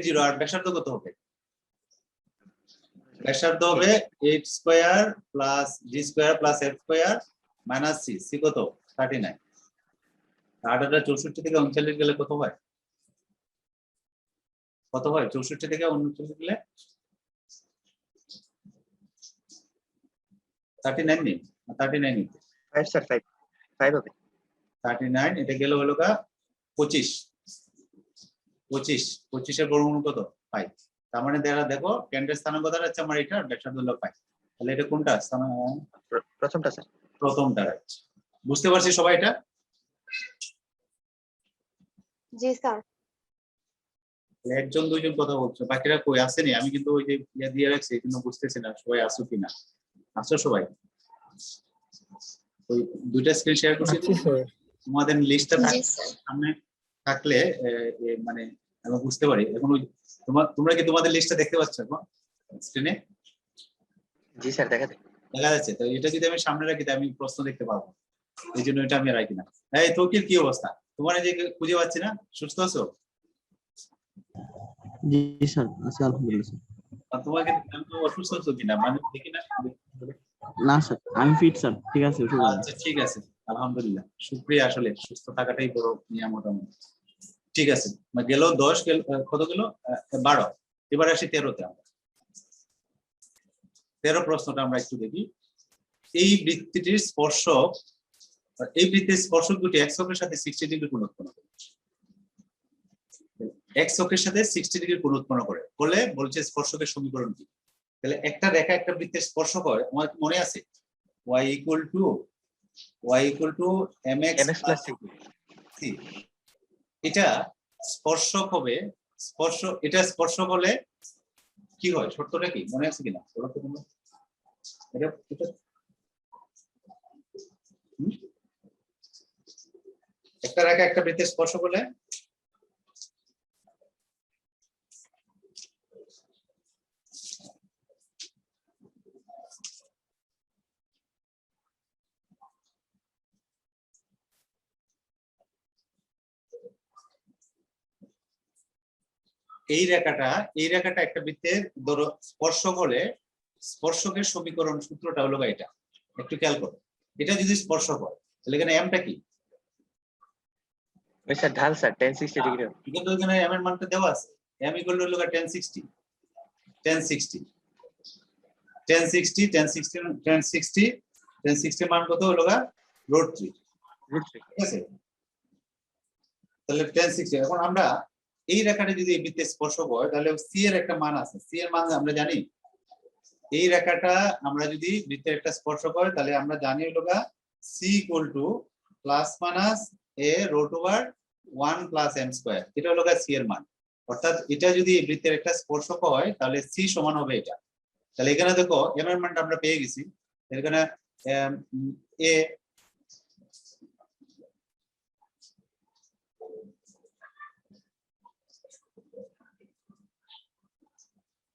Speaker 1: 0 আর ব্যাসার্ধ কত হবে? ব্যাসার্ধ হবে 8 square plus g square plus f square minus c কত? 39। 64 থেকে 39 গেলে কত হয়? কত হয়? 64 থেকে 39 গেলে 39 নেই, 39 নেই
Speaker 3: 5 স্যার 5 হবে।
Speaker 1: 39 এটা গেল হলো 25 এর বর্গমূল কত? 5। তার মানে দেখো কেন্দ্রের স্থানাঙ্ক দাঁড়াচ্ছে আমার এটা, ব্যাসার্ধ হলো 5। তাহলে এটা কোনটা?
Speaker 3: প্রথমটা স্যার।
Speaker 1: প্রথম দাঁড়াচ্ছে। বুঝতে পারছি সবাই এটা?
Speaker 2: জি স্যার।
Speaker 1: একজন দুইজন কথা বলছো, বাকিরা কই আসেনি? আমি কিন্তু ওই যে দিয়ে রাখছি, কিন্তু বুঝতেছি না সবাই আসো কিনা। আসো সবাই? ওই দুইটা স্ক্রিন শেয়ার করছি, তোমাদের লিস্টটা সামনে থাকলে মানে আমি বুঝতে পারি। এখন ওই তোমরা কি তোমাদের লিস্টটা দেখতে পাচ্ছ এখন স্ক্রিনে?
Speaker 3: জি স্যার দেখা
Speaker 1: যাচ্ছে। তো এটা যদি আমি সামনে রাখি আমি প্রশ্ন দেখতে পাবো, এই জন্য এটা আমি রাখি না। এই তোকির কি অবস্থা? তোমার যে খুঁজে পাচ্ছি না, সুস্থ আছো?
Speaker 5: জি স্যার, আছি আলহামদুলিল্লাহ।
Speaker 1: আর তোমাকে অসুস্থ আছো কিনা মানে দেখি না।
Speaker 5: না স্যার, আমি ফিট স্যার, ঠিক আছে।
Speaker 1: আচ্ছা ঠিক আছে, আলহামদুলিল্লাহ, শুকরিয়া। আসলে সুস্থ থাকাটাই বড় নিয়ামত। ঠিক আছে, গেল 10, কত গেল? 12। এবার আসি 13তে। আমরা 13 প্রশ্নটা আমরা একটু দেখি। এই বৃত্তটির স্পর্শক, এই বৃত্তের স্পর্শক দুটি x অক্ষের সাথে 60 ডিগ্রি কোণ উৎপন্ন করে। x অক্ষের সাথে 60 ডিগ্রি কোণ উৎপন্ন করে বলে বলছে স্পর্শকের সমীকরণ কি? তাহলে একটা রেখা একটা বৃত্তের স্পর্শক হয়, আমার মনে আছে y equal to mx plus c। এটা স্পর্শক হবে, এটা স্পর্শক হলে কি হয়? শর্তটা কি মনে আছে কিনা? একটা রেখা একটা বৃত্তের স্পর্শক হলে এই রেখাটা একটা বৃত্তের ধরো স্পর্শক হলে স্পর্শকের সমীকরণ সূত্রটা হলো এটা। একটু খেয়াল করো, এটা যদি স্পর্শক হয় তাহলে এখানে এমটা কি?
Speaker 3: ওই স্যার ঢাল স্যার 1060 ডিগ্রি।
Speaker 1: কিন্তু এখানে এম এর মানটা দেওয়া আছে, m = tan 60। 1060 মান কত হলো গা √3 ঠিক আছে তাহলে 1060 এখন আমরা এই রেখাটা যদি এই বৃত্তে স্পর্শক হয় তাহলে সি এর একটা মান আছে সি এর মান আমরা জানি এই রেখাটা আমরা যদি বৃত্তের একটা স্পর্শক হয় তাহলে আমরা জানি হলো গা C equal to plus minus A √1 plus M square এটা হলো গা সি এর মান অর্থাৎ এটা যদি এই বৃত্তের একটা স্পর্শক হয় তাহলে সি সমান হবে এটা তাহলে এখানে দেখো এম এর মানটা আমরা পেয়ে গেছি এখানে এ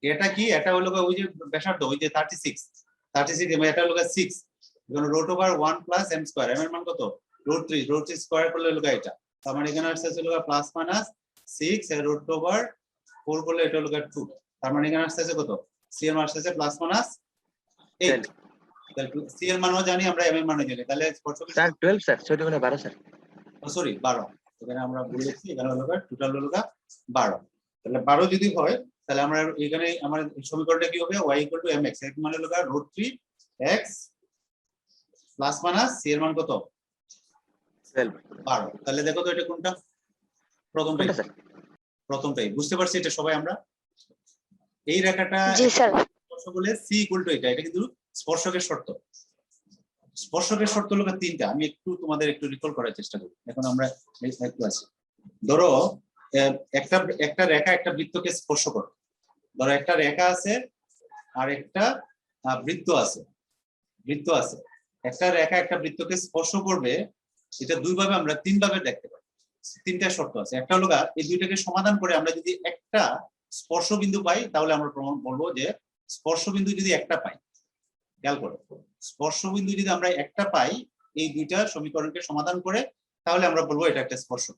Speaker 1: এটা কি এটা হলো ওই যে ব্যাসার্ধ ওই যে 36 এবং এটা হলো 6 এখানে √1 প্লাস m স্কয়ার m এর মান কত √3 স্কয়ার করলে হলো এটা তার মানে এখানে আসছে হলো প্লাস মাইনাস 6 এর √4 করলে এটা হলো 2 তার মানে এখানে আসছে কত c এর মান আসছে প্লাস মাইনাস 8 তাহলে c এর মানও জানি আমরা m এর মানও জানি তাহলে স্পর্শক
Speaker 3: স্যার 12 স্যার 14 গুণে 12 স্যার
Speaker 1: সরি 12 এখানে আমরা বলেছি এখানে হলো টোটাল হলো 12 তাহলে 12 যদি হয় তাহলে আমরা এখানে আমার সমীকরণটা কি হবে y = mx এর মানে হলো √3x প্লাস মাইনাস c এর মান কত
Speaker 3: 12
Speaker 1: 12 তাহলে দেখো তো এটা কোনটা
Speaker 3: কোনটা স্যার
Speaker 1: প্রথমটাই বুঝতে পারছি এটা সবাই আমরা এই রেখাটা
Speaker 2: জি স্যার
Speaker 1: স্পর্শ বলে c = এটা কিন্তু স্পর্শকের শর্ত হলো তিনটা আমি একটু তোমাদের একটু রিকল করার চেষ্টা করি এখন আমরা একটু আছি ধরো একটা রেখা একটা বৃত্তকে স্পর্শ করে ধরো একটা রেখা আছে আর একটা বৃত্ত আছে একটা রেখা একটা বৃত্তকে স্পর্শ করবে এটা দুইভাবে আমরা তিনভাবে দেখতে পাই তিনটা শর্ত আছে একটা হলো এই দুইটাকে সমাধান করে আমরা যদি একটা স্পর্শ বিন্দু পাই তাহলে আমরা প্রমাণ বলবো যে স্পর্শ বিন্দু যদি একটা পাই খেয়াল করো স্পর্শ বিন্দু যদি আমরা একটা পাই এই দুইটা সমীকরণকে সমাধান করে তাহলে আমরা বলবো এটা একটা স্পর্শক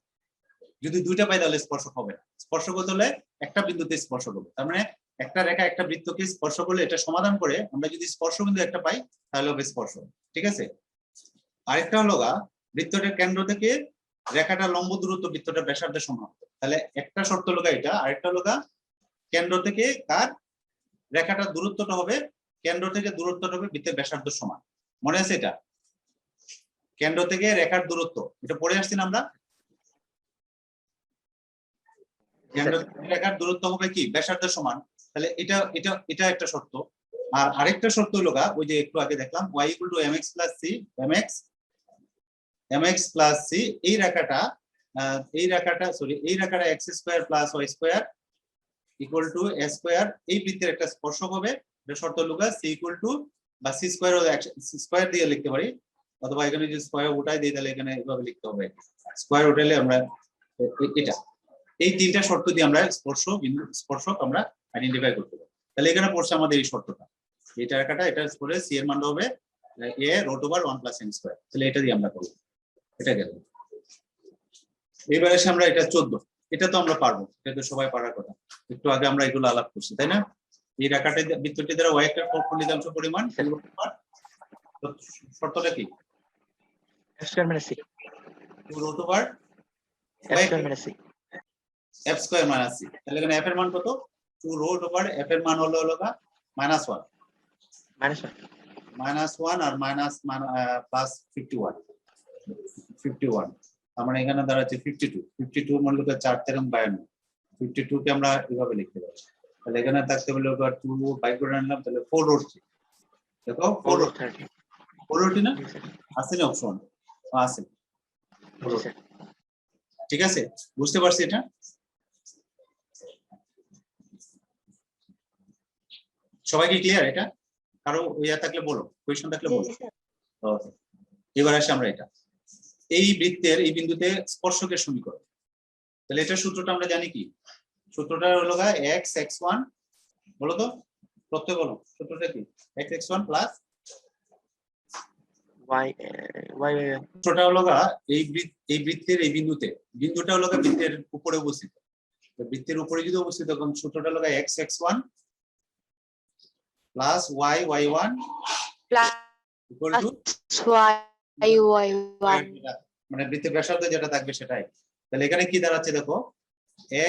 Speaker 1: যদি দুইটা পাই তাহলে স্পর্শক হবে না স্পর্শক হতে হলে একটা বিন্দুতে স্পর্শক হবে তার মানে একটা রেখা একটা বৃত্তকে স্পর্শ করলে এটা সমাধান করে আমরা যদি স্পর্শ বিন্দু একটা পাই তাহলে হবে স্পর্শক ঠিক আছে আরেকটা হলো বৃত্তটার কেন্দ্র থেকে রেখাটা লম্ব দূরত্ব বৃত্তটা ব্যাসার্ধের সমান তাহলে একটা শর্ত হলো এটা আরেকটা হলো কেন্দ্র থেকে কার রেখাটার দূরত্বটা হবে কেন্দ্র থেকে দূরত্বটা হবে বৃত্তের ব্যাসার্ধের সমান মনে আছে এটা কেন্দ্র থেকে রেখার দূরত্ব এটা পড়ে আসছি না আমরা কেন্দ্র থেকে রেখার দূরত্ব হবে কি ব্যাসার্ধের সমান তাহলে এটা একটা শর্ত আর আরেকটা শর্ত হলো ওই যে একটু আগে দেখলাম y = mx + c mx + c এই রেখাটা x² + y² = a² এই বৃত্তের একটা স্পর্শক হবে এটা শর্ত হলো c = বা c² দিয়ে লিখতে পারি অথবা এখানে যদি স্কয়ার উঠাই দেই তাহলে এখানে এভাবে লিখতে হবে স্কয়ার উঠালে আমরা এটা এই তিনটা শর্ত দিয়ে আমরা স্পর্শক আমরা আইডেন্টিফাই করতে পারি তাহলে এখানে পড়ছে আমাদের এই শর্তটা এটা রেখাটা এটা করে c এর মান হবে a √1 + m² তাহলে এটা দিয়ে আমরা করব এটা গেল এবারে আমরা এটা 14 এটা তো আমরা পারবো এটা তো সবাই পারার কথা একটু আগে আমরা এগুলো আলাপ করছি তাই না এই রেখাটা বৃত্তটি দ্বারা y একটা খণ্ডিতাংশ পরিমাণ শর্তটা কি
Speaker 3: f² - c
Speaker 1: √1
Speaker 3: f² - c
Speaker 1: f² - c তাহলে এখানে f এর মান কত 2√f এর মান হলো -1 -1 আর প্লাস 51 তার মানে এখানে দাঁড়াচ্ছে 52 মানে 4 3 52 52 কে আমরা এভাবে লিখতে পারি তাহলে এখানে থাকতে হলো 2 বাই করে নিলাম তাহলে 4√3 দেখো 4√3 না আছে না অপশন আছে ঠিক আছে বুঝতে পারছি এটা সবাই কি ক্লিয়ার এটা কারো ইয়া থাকলে বলো কোশ্চেন থাকলে বলো এবার আসি আমরা এটা এই বৃত্তের এই বিন্দুতে স্পর্শকের সমীকরণ তাহলে এটা সূত্রটা আমরা জানি কি সূত্রটা হলো x x1 বলো তো প্রত্যেক বলো সূত্রটা কি x x1 প্লাস
Speaker 3: y
Speaker 1: সূত্রটা হলো এই বৃত্তের এই বিন্দুটা হলো বৃত্তের উপরে অবস্থিত তো বৃত্তের উপরে যদি অবস্থিত তখন সূত্রটা হলো x x1 plus y y1 equal to
Speaker 2: y y1
Speaker 1: মানে বৃত্তের ব্যাসার্ধ যেটা থাকবে সেটাই তাহলে এখানে কি দাঁড়াচ্ছে দেখো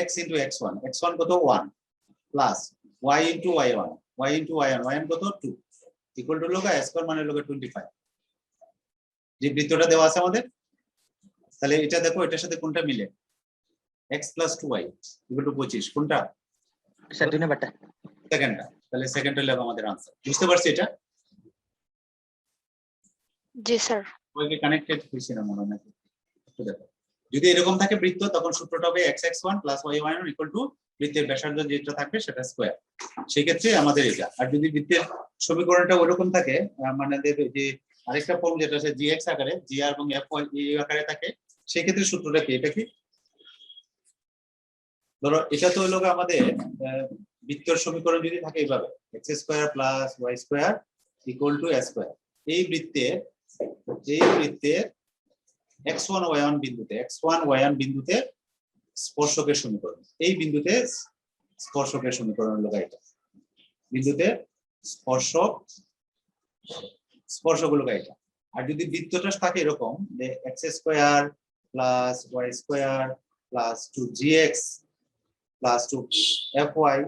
Speaker 1: x * x1 কত 1 plus y * y1 y into y1 কত 2 ইকুয়াল টু লোক a স্কয়ার মানে লোক 25 যে বৃত্তটা দেওয়া আছে আমাদের, তাহলে এটা দেখো এটার সাথে কোনটা মিলে, x + 2y ইকুয়াল টু 25 কোনটা,
Speaker 3: স্যার 2 নাম্বারটা।
Speaker 1: সেকেন্ডটা। তাহলে সেকেন্ডটা লাগবে আমাদের आंसर। বুঝতে পারছি এটা?
Speaker 2: জি স্যার।
Speaker 1: ওইকে কানেক্টেড হইছে না মনে হয় নাকি? একটু দেখো। যদি এরকম থাকে বৃত্ত তখন সূত্রটা হবে x(1 + y(1) = বৃত্তের ব্যাসার্ধ যেটা থাকবে সেটা স্কয়ার। সেই ক্ষেত্রে আমাদের এটা। আর যদি বৃত্তের সমীকরণটা ওরকম থাকে মানে দেবে যে আরেকটা ফর্ম যেটা আছে gx আকারে, g এবং fy এই আকারে থাকে, সেই ক্ষেত্রে সূত্রটা কি, এটা কি? ধরো এটা তো হলো আমাদের বৃত্তের সমীকরণ যদি থাকে এইভাবে x² + y² = a²। এই বৃত্তের x1 y1 বিন্দুতে স্পর্শকের সমীকরণ, এই বিন্দুতে স্পর্শকের সমীকরণ হলো এটা, বিন্দুতে স্পর্শক হলো এটা। আর যদি বৃত্তটা থাকে এরকম যে x² + y² + 2gx + 2fy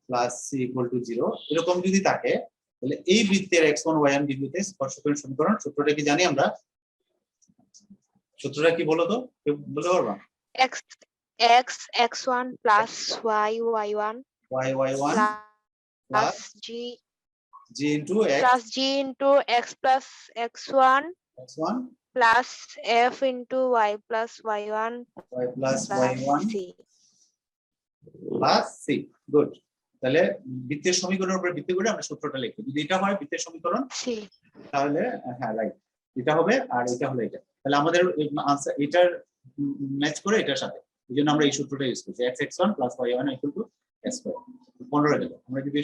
Speaker 1: + c = 0 এরকম যদি থাকে, তাহলে এই বৃত্তের x1 y1 বিন্দুতে স্পর্শকের সমীকরণ সূত্রটা কি জানি আমরা? সূত্রটা কি বলো তো, কেউ বলতে পারবা?
Speaker 2: x1 + y(y1)
Speaker 1: y(y1)
Speaker 2: plus g
Speaker 1: into x
Speaker 2: plus g into x plus x1
Speaker 1: x1
Speaker 2: plus f into y plus y1
Speaker 1: y plus
Speaker 2: plus
Speaker 1: y1
Speaker 2: c.
Speaker 1: plus c। Good. তাহলে বৃত্তের সমীকরণের উপরে ভিত্তি করে আমরা সূত্রটা লিখি। যদি এটা হয় বৃত্তের সমীকরণ
Speaker 2: c
Speaker 1: তাহলে হ্যাঁ রাইট, এটা হবে আর এটা হলো এটা। তাহলে আমাদের आंसर এটার ম্যাচ করে এটার সাথে, এইজন্য আমরা এই সূত্রটা ইউজ করছি x(1 + y1) = a²। 15 গেল। আমরা যদি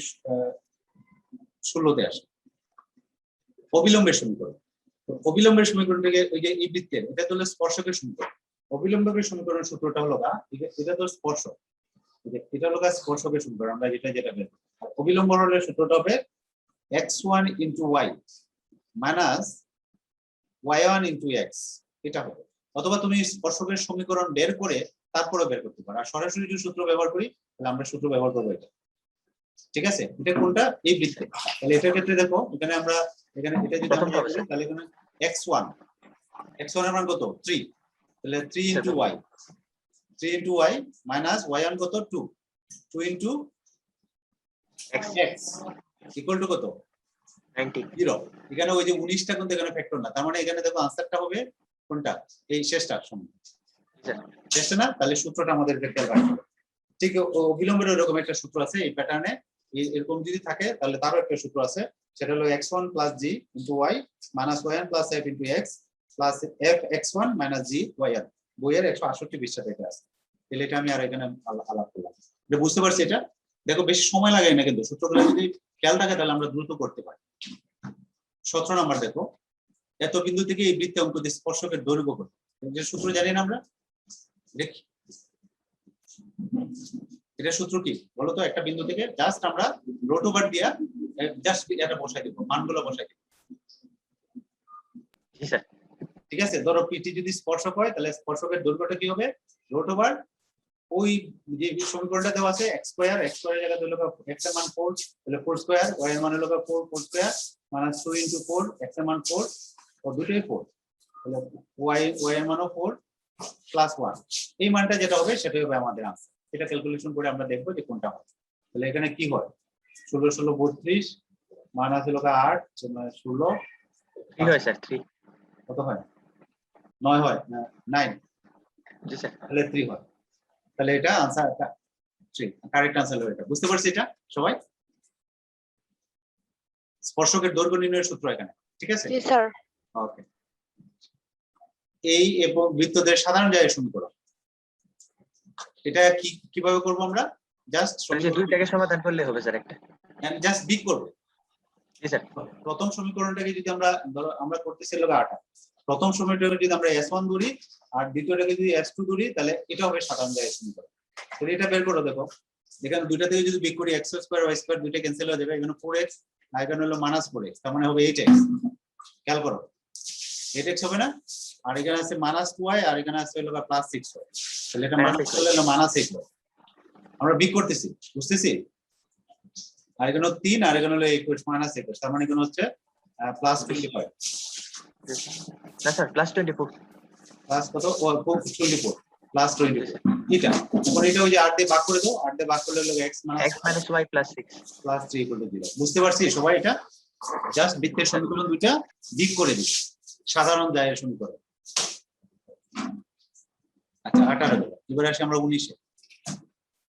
Speaker 1: 16তে আসি, অবিলম্বের সমীকরণ। তো অবিলম্বের সমীকরণটাকে ওই যে এই বৃত্তের এটা তো হলো স্পর্শকের সমীকরণ। অবিলম্বের সমীকরণের সূত্রটা হলো এটা তো স্পর্শক, এটা হলো স্পর্শকের সমীকরণ, আমরা যেটা বের করি। আর অবিলম্ব হলে সূত্রটা হবে x1 * y - y1 * x, এটা হবে। অথবা তুমি স্পর্শকের সমীকরণ বের করে তারপরে বের করতে পারো। আর সরাসরি যদি সূত্র ব্যবহার করি তাহলে আমরা সূত্র ব্যবহার করব এটা। ঠিক আছে? এটা কোনটা? এই বৃত্তে। তাহলে এটার ক্ষেত্রে দেখো এখানে আমরা এটা যদি আমরা করি তাহলে এখানে x1 এর মান কত 3, তাহলে 3 * y - y1 কত 2 2 * x = কত
Speaker 3: 90
Speaker 1: 0। এখানে ওই যে 19টা কিন্তু এখানে ফ্যাক্টর না, তার মানে এখানে দেখো आंसरটা হবে কোনটা, এই শেষটা সমান শেষটা না। তাহলে সূত্রটা আমাদের খেয়াল রাখতে হবে। ঠিক অবিলম্বের এরকম একটা সূত্র আছে এই প্যাটার্নে, এরকম যদি থাকে তাহলে তারও একটা সূত্র আছে, সেটা হলো x1 + g * y - y1 + f * x + f x1 - g y1। বইয়ের 168 পৃষ্ঠাতে এটা আছে। তাহলে এটা আমি আর এখানে আলাপ করলাম। এটা বুঝতে পারছি? এটা দেখো বেশি সময় লাগে না, কিন্তু সূত্রগুলো যদি খেয়াল থাকে তাহলে আমরা দ্রুত করতে পারি। 17 নাম্বার দেখো, এত বিন্দু থেকে এই বৃত্তে অঙ্কিত স্পর্শকের দৈর্ঘ্য কত। এর সূত্র জানি না আমরা, দেখি এটা সূত্র কি বলো তো। একটা বিন্দু থেকে জাস্ট আমরা রুট ওভার দিয়া জাস্ট এটা বসাই দেব, মানগুলো বসাই দেব।
Speaker 3: জি স্যার।
Speaker 1: ঠিক আছে? ধরো পিটি যদি স্পর্শক হয় তাহলে স্পর্শকের দৈর্ঘ্যটা কি হবে, রুট ওভার ওই যে সমীকরণটা দেওয়া আছে x² এর জায়গায় হলো x এর মান 4 তাহলে 4² y এর মান হলো 4² - 2 * 4 x এর মান 4 ও দুটোই 4, তাহলে y এর মানও 4 + 1, এই মানটা যেটা হবে সেটাই হবে আমাদের आंसर। এটা ক্যালকুলেশন করে আমরা দেখব যে কোনটা হয়। তাহলে এখানে কি হয় 16 16 32 মাইনাস হলো 8 16
Speaker 3: 3 হয় স্যার 3।
Speaker 1: কত হয় 9 হয় না 9,
Speaker 3: জি স্যার।
Speaker 1: তাহলে 3 হয়। তাহলে এটা आंसरটা 3, কারেক্ট आंसर হলো এটা। বুঝতে পারছি এটা সবাই? স্পর্শকের দৈর্ঘ্য নির্ণয়ের সূত্র এখানে। ঠিক আছে?
Speaker 2: জি স্যার।
Speaker 1: ওকে। এই এবং বৃত্তদের সাধারণ জায়ের সমীকরণ, এটা কিভাবে করব আমরা? জাস্ট
Speaker 3: দুইটাকে সমাধান করলে হবে স্যার একটা।
Speaker 1: জাস্ট বিগ করব।
Speaker 3: জি স্যার।
Speaker 1: প্রথম সমীকরণটাকে যদি আমরা ধরো আমরা করতেছি লগে 8, প্রথম সমীকরণটাকে যদি আমরা s1 ধরি আর দ্বিতীয়টাকে যদি s2 ধরি তাহলে এটা হবে সাধারণ জায়ের সমীকরণ। তাহলে এটা বের করো। দেখো এখানে দুইটা থেকে যদি বিগ করি x² y² দুইটা ক্যান্সেল হয়ে যাবে, এখানে 4x আর এখানে হলো -4x, তার মানে হবে 8x। খেয়াল করো 8x হবে না, আর এখানে আছে -2y আর এখানে আছে হলো +6y, তাহলে এটা -6 হলো -6 হয়। আমরা বিগ করতেছি, বুঝতেছি? আর এখানে 3 আর এখানে হলো 21 মাইনাস 21, তার মানে এখানে হচ্ছে প্লাস 25
Speaker 3: না স্যার প্লাস 24
Speaker 1: প্লাস কত 24 প্লাস 24 এটা। এখন এটা ওই যে 8 দিয়ে ভাগ করে দাও, 8 দিয়ে ভাগ করলে হলো x
Speaker 3: x minus y plus 6
Speaker 1: plus 3 equal to 0। বুঝতে পারছি সবাই? এটা জাস্ট বৃত্তের সমীকরণ দুইটা দিক করে দিই, সাধারণ যায় সমীকরণ। আচ্ছা 18 গেল, এবার আসি আমরা 19-এ।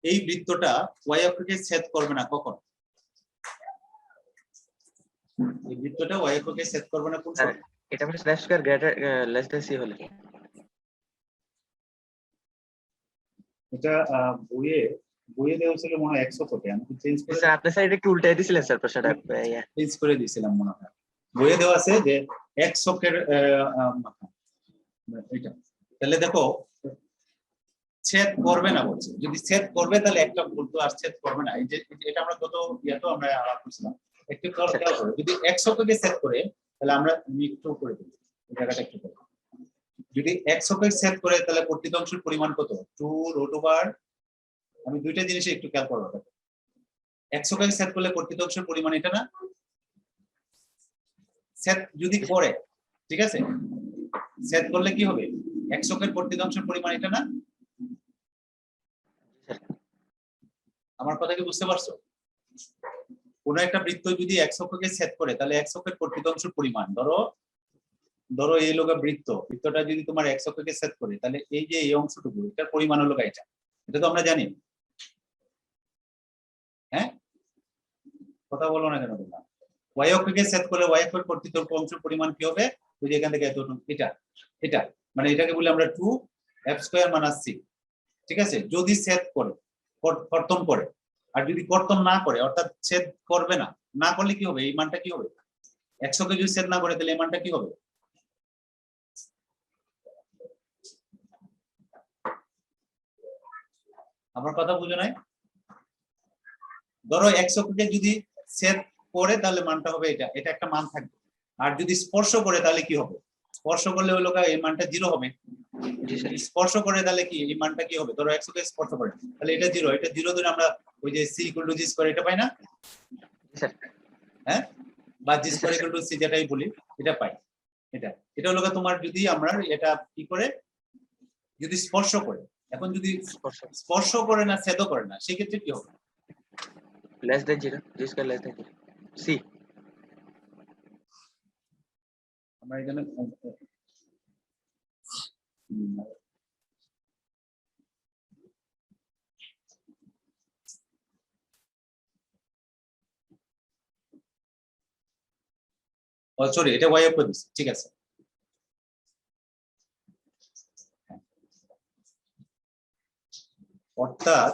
Speaker 1: এই বৃত্তটা y অক্ষকে ছেদ করবে না কখন? এই বৃত্তটা y অক্ষকে ছেদ করবে না কোন
Speaker 3: স্যার
Speaker 1: সময়?
Speaker 3: এটা মানে slash square greater less than c হলে।
Speaker 1: এটা বইয়ে দেওয়া ছিল মনে হয় 100 কোটি, আমি চেঞ্জ করে
Speaker 3: স্যার আপনি স্যার এটা একটু উল্টাই দিছিলেন স্যার প্রশ্নটা।
Speaker 1: চেঞ্জ করে দিয়েছিলাম মনে হয়। বইয়ে দেওয়া আছে যে x অক্ষের এটা, তাহলে দেখো ছেদ করবে না বলছে, যদি ছেদ করবে তাহলে একটা বলতো, আর ছেদ করবে না। এই যে এটা আমরা কত ইয়াতো আমরা আলাপ করছিলাম, একটু খেয়াল করো। যদি x অক্ষকে ছেদ করে তাহলে আমরা একটু করে দিই এই জায়গাটা একটু করো। যদি x অক্ষকে ছেদ করে তাহলে কর্তৃক অংশের পরিমাণ কত? 2√, আমি দুইটা জিনিসে একটু খেয়াল করবো। x অক্ষকে ছেদ করলে কর্তৃক অংশের পরিমাণ এটা না, ছেদ যদি করে, ঠিক আছে, ছেদ করলে কি হবে? x অক্ষের কর্তৃক অংশের পরিমাণ এটা না। আমার কথা কি বুঝতে পারছো? কোন একটা বৃত্ত যদি x অক্ষকে ছেদ করে তাহলে x অক্ষের কর্তৃক অংশের পরিমাণ, ধরো এই লোক বৃত্তটা যদি তোমার x অক্ষকে ছেদ করে তাহলে এই যে এই অংশটুকু এটার পরিমাণ হলো এটা, এটা তো আমরা জানি। হ্যাঁ, কথা বলো না কেন তোমরা? y অক্ষকে ছেদ করলে y অক্ষের কর্তৃক অংশের পরিমাণ কি হবে? ওই যে এখান থেকে এটা এটা মানে এটাকে বলি আমরা 2f² - c, ঠিক আছে। যদি ছেদ করে, কর্তন করে, আর যদি কর্তন না করে অর্থাৎ ছেদ করবে না, না করলে কি হবে? এই মানটা কি হবে? x অক্ষকে যদি ছেদ না করে তাহলে এই মানটা কি হবে? আমার কথা বুঝো নাই? ধরো x অক্ষকে যদি ছেদ করে তাহলে মানটা হবে এটা, এটা একটা মান থাকবে। আর যদি স্পর্শ করে তাহলে কি হবে? স্পর্শ করলে ওই লোক এই মানটা 0 হবে। স্পর্শ করে তাহলে কি এই মানটা কি হবে? ধরো x অক্ষকে স্পর্শ করে তাহলে এটা 0, এটা 0 ধরে আমরা ওই যে c = g² এটা পাই না? হ্যাঁ, বা g² = c যেটাই বলি এটা পাই। এটা হলো তোমার, যদি আমরা এটা কি করে, যদি স্পর্শ করে। এখন যদি স্পর্শ করে না, ছেদও করে না, সেক্ষেত্রে কি হবে?
Speaker 3: less than 0 g² less than 0 c
Speaker 1: আমরা এখানে সরি, এটা y অক্ষ দিচ্ছি, ঠিক আছে। অর্থাৎ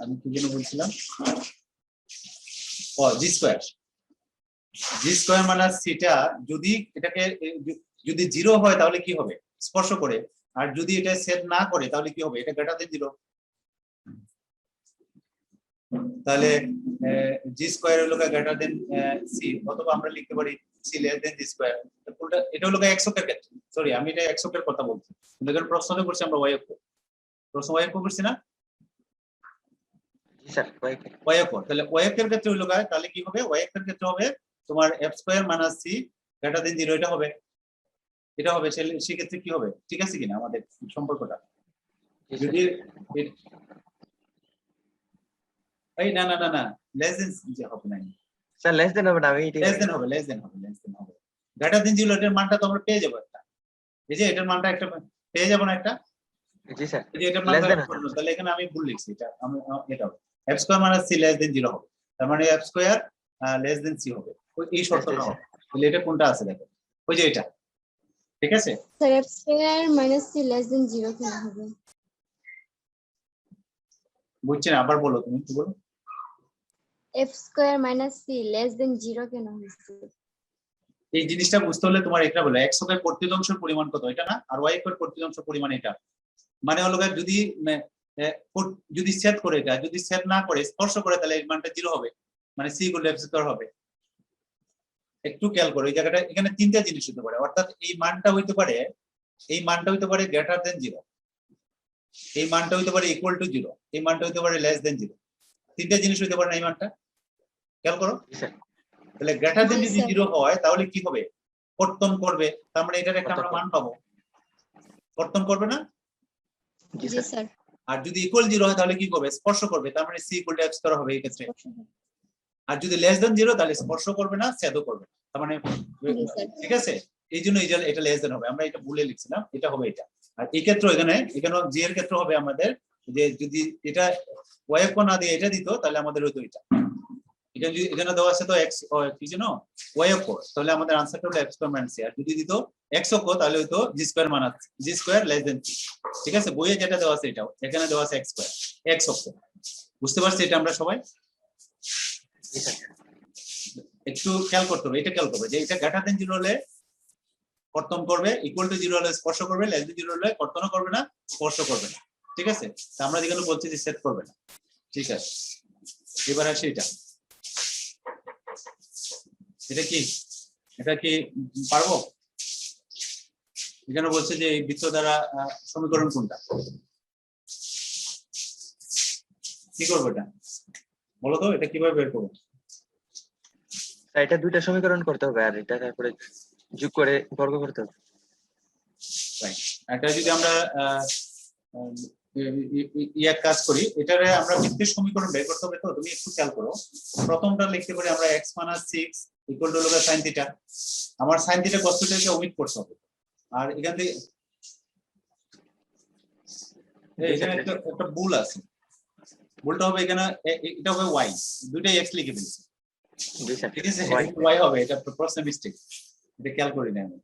Speaker 1: আমি কি যেন বলছিলাম, g² মানে সেটা যদি এটাকে যদি 0 হয় তাহলে কি হবে? স্পর্শ করে। আর যদি এটা ছেদ না করে তাহলে কি হবে? এটা গ্রেটার দেন 0। তাহলে g² হলো গ্রেটার দেন c, অথবা আমরা লিখতে পারি c লেস দেন g²। এটা হলো x অক্ষের ক্ষেত্রে, সরি আমি এটা x অক্ষের কথা বলছি, কিন্তু এখানে প্রশ্নটা করছি আমরা y অক্ষ। প্রশ্ন y অক্ষ করছি না?
Speaker 3: জি স্যার
Speaker 1: y অক্ষ। তাহলে y অক্ষের ক্ষেত্রে হলো তাহলে কি হবে? y অক্ষের ক্ষেত্রে হবে তোমার f² - c গ্রেটার দেন 0, এটা হবে, এটা হবে। সেক্ষেত্রে কি হবে? ঠিক আছে কিনা আমাদের সম্পর্কটা? যদি এই না না না না লেস দেন যে হবে না
Speaker 3: স্যার লেস দেন হবে না, আমি
Speaker 1: লেস দেন হবে, লেস দেন হবে, লেস দেন হবে। গ্রেটার দেন 0 এর মানটা তো আমরা পেয়ে যাবো একটা, এই যে এটার মানটা একটা পেয়ে যাবো না একটা?
Speaker 3: জি স্যার
Speaker 1: এই যে এটার মানটা, তাহলে এখানে আমি ভুল লিখছি, এটা আমি এটা হবে f² - c লেস দেন 0 হবে, তার মানে f² লেস দেন c হবে। এই শর্তটা হবে। তাহলে এটা কোনটা আছে দেখো, ওই যে এটা, ঠিক আছে।
Speaker 4: Sir f² - c less than 0 কেন হবে?
Speaker 1: বুঝছেন? আবার বলো, তুমি কি বলো?
Speaker 4: f² - c লেস দেন 0 কেন হয়েছে?
Speaker 1: এই জিনিসটা বুঝতে হলে তোমার এটা বলো, x অক্ষের কর্তৃক অংশের পরিমাণ কত এটা না, আর y অক্ষের কর্তৃক অংশের পরিমাণ এটা। মানে হলো যদি ছেদ করে এটা, যদি ছেদ না করে স্পর্শ করে তাহলে এর মানটা 0 হবে, মানে c = f² হবে। একটু খেয়াল করো এই জায়গাটা, এখানে তিনটা জিনিস হতে পারে, অর্থাৎ এই মানটা হইতে পারে, এই মানটা হইতে পারে গ্রেটার দেন 0, এই মানটা হইতে পারে ইকুয়াল টু 0, এই মানটা হইতে পারে লেস দেন 0। তিনটা জিনিস হইতে পারে না এই মানটা? খেয়াল করো
Speaker 3: জি স্যার।
Speaker 1: তাহলে গ্রেটার দেন
Speaker 4: জি,
Speaker 1: যদি
Speaker 4: স্যার।
Speaker 1: 0 হয় তাহলে কি হবে কর্তন করবে, তার মানে এটার একটা আমরা মান পাবো, কর্তন করবে না?
Speaker 3: জি
Speaker 4: জি
Speaker 3: স্যার।
Speaker 4: স্যার।
Speaker 1: আর যদি ইকুয়াল 0 হয় তাহলে কি করবে স্পর্শ করবে, তার মানে c ইকুয়াল টু x করা হবে এই ক্ষেত্রে। আর যদি লেস দেন 0 তাহলে স্পর্শ করবে না, ছেদও করবে না, তার মানে
Speaker 4: জি স্যার।
Speaker 1: ঠিক আছে। এই জন্য এটা লেস দেন হবে, আমরা এটা ভুলে লিখছিলাম, এটা হবে এটা। আর এই ক্ষেত্রে এখানে জি এর ক্ষেত্রে হবে আমাদের যে যদি এটা y অক্ষ না দিয়ে এটা দিত তাহলে আমাদের হতো এটা। এখানে যদি এখানে দেওয়া আছে তো x কি জানো y অক্ষ, তাহলে আমাদের আনসারটা হলো x স্কয়ার মাইনাস c। আর যদি দিত x অক্ষ তাহলে হতো g square minus g square less than c। ঠিক আছে, বইয়ে যেটা দেওয়া আছে এটাও, এখানে দেওয়া আছে x স্কয়ার, x অক্ষ। বুঝতে পারছি এটা আমরা সবাই?
Speaker 3: জি স্যার।
Speaker 1: একটু খেয়াল করতে হবে, এটা খেয়াল করবে যে এটা গ্রেটার দেন 0 হলে কর্তন করবে, ইকুয়াল টু 0 হলে স্পর্শ করবে, লেস দেন 0 হলে কর্তনও করবে না, স্পর্শ করবে না। ঠিক আছে, তা আমরা যেখানে বলছি যে সেট করবে না। ঠিক আছে, এবার আসি এটা কি পারবো? এখানে বলছে যে এই বৃত্ত দ্বারা সমীকরণ কোনটা, কি করবো এটা বলো তো, এটা কিভাবে বের করবো?
Speaker 3: স্যার, এটা দুইটা সমীকরণ করতে হবে আর এটা তারপরে যোগ করে বর্গ করতে হবে।
Speaker 1: Right. এটা যদি আমরা এক কাজ করি, এটারে আমরা বৃত্তের সমীকরণ বের করতে হবে, তো তুমি একটু খেয়াল করো। প্রথমটা লিখতে পারি আমরা x - 6 equal to log sin theta. আমার sin থিটা cos থিটাকে ওমিট করতে হবে। আর এখান থেকে এখানে একটা ভুল আছে, ভুলটা হবে এখানে এটা হবে y, দুইটাই x লিখে ফেলেছি।
Speaker 3: জি স্যার।
Speaker 1: ঠিক আছে, y হবে, এটা প্রসেস মিস্টেক, এটা খেয়াল করি না আমি।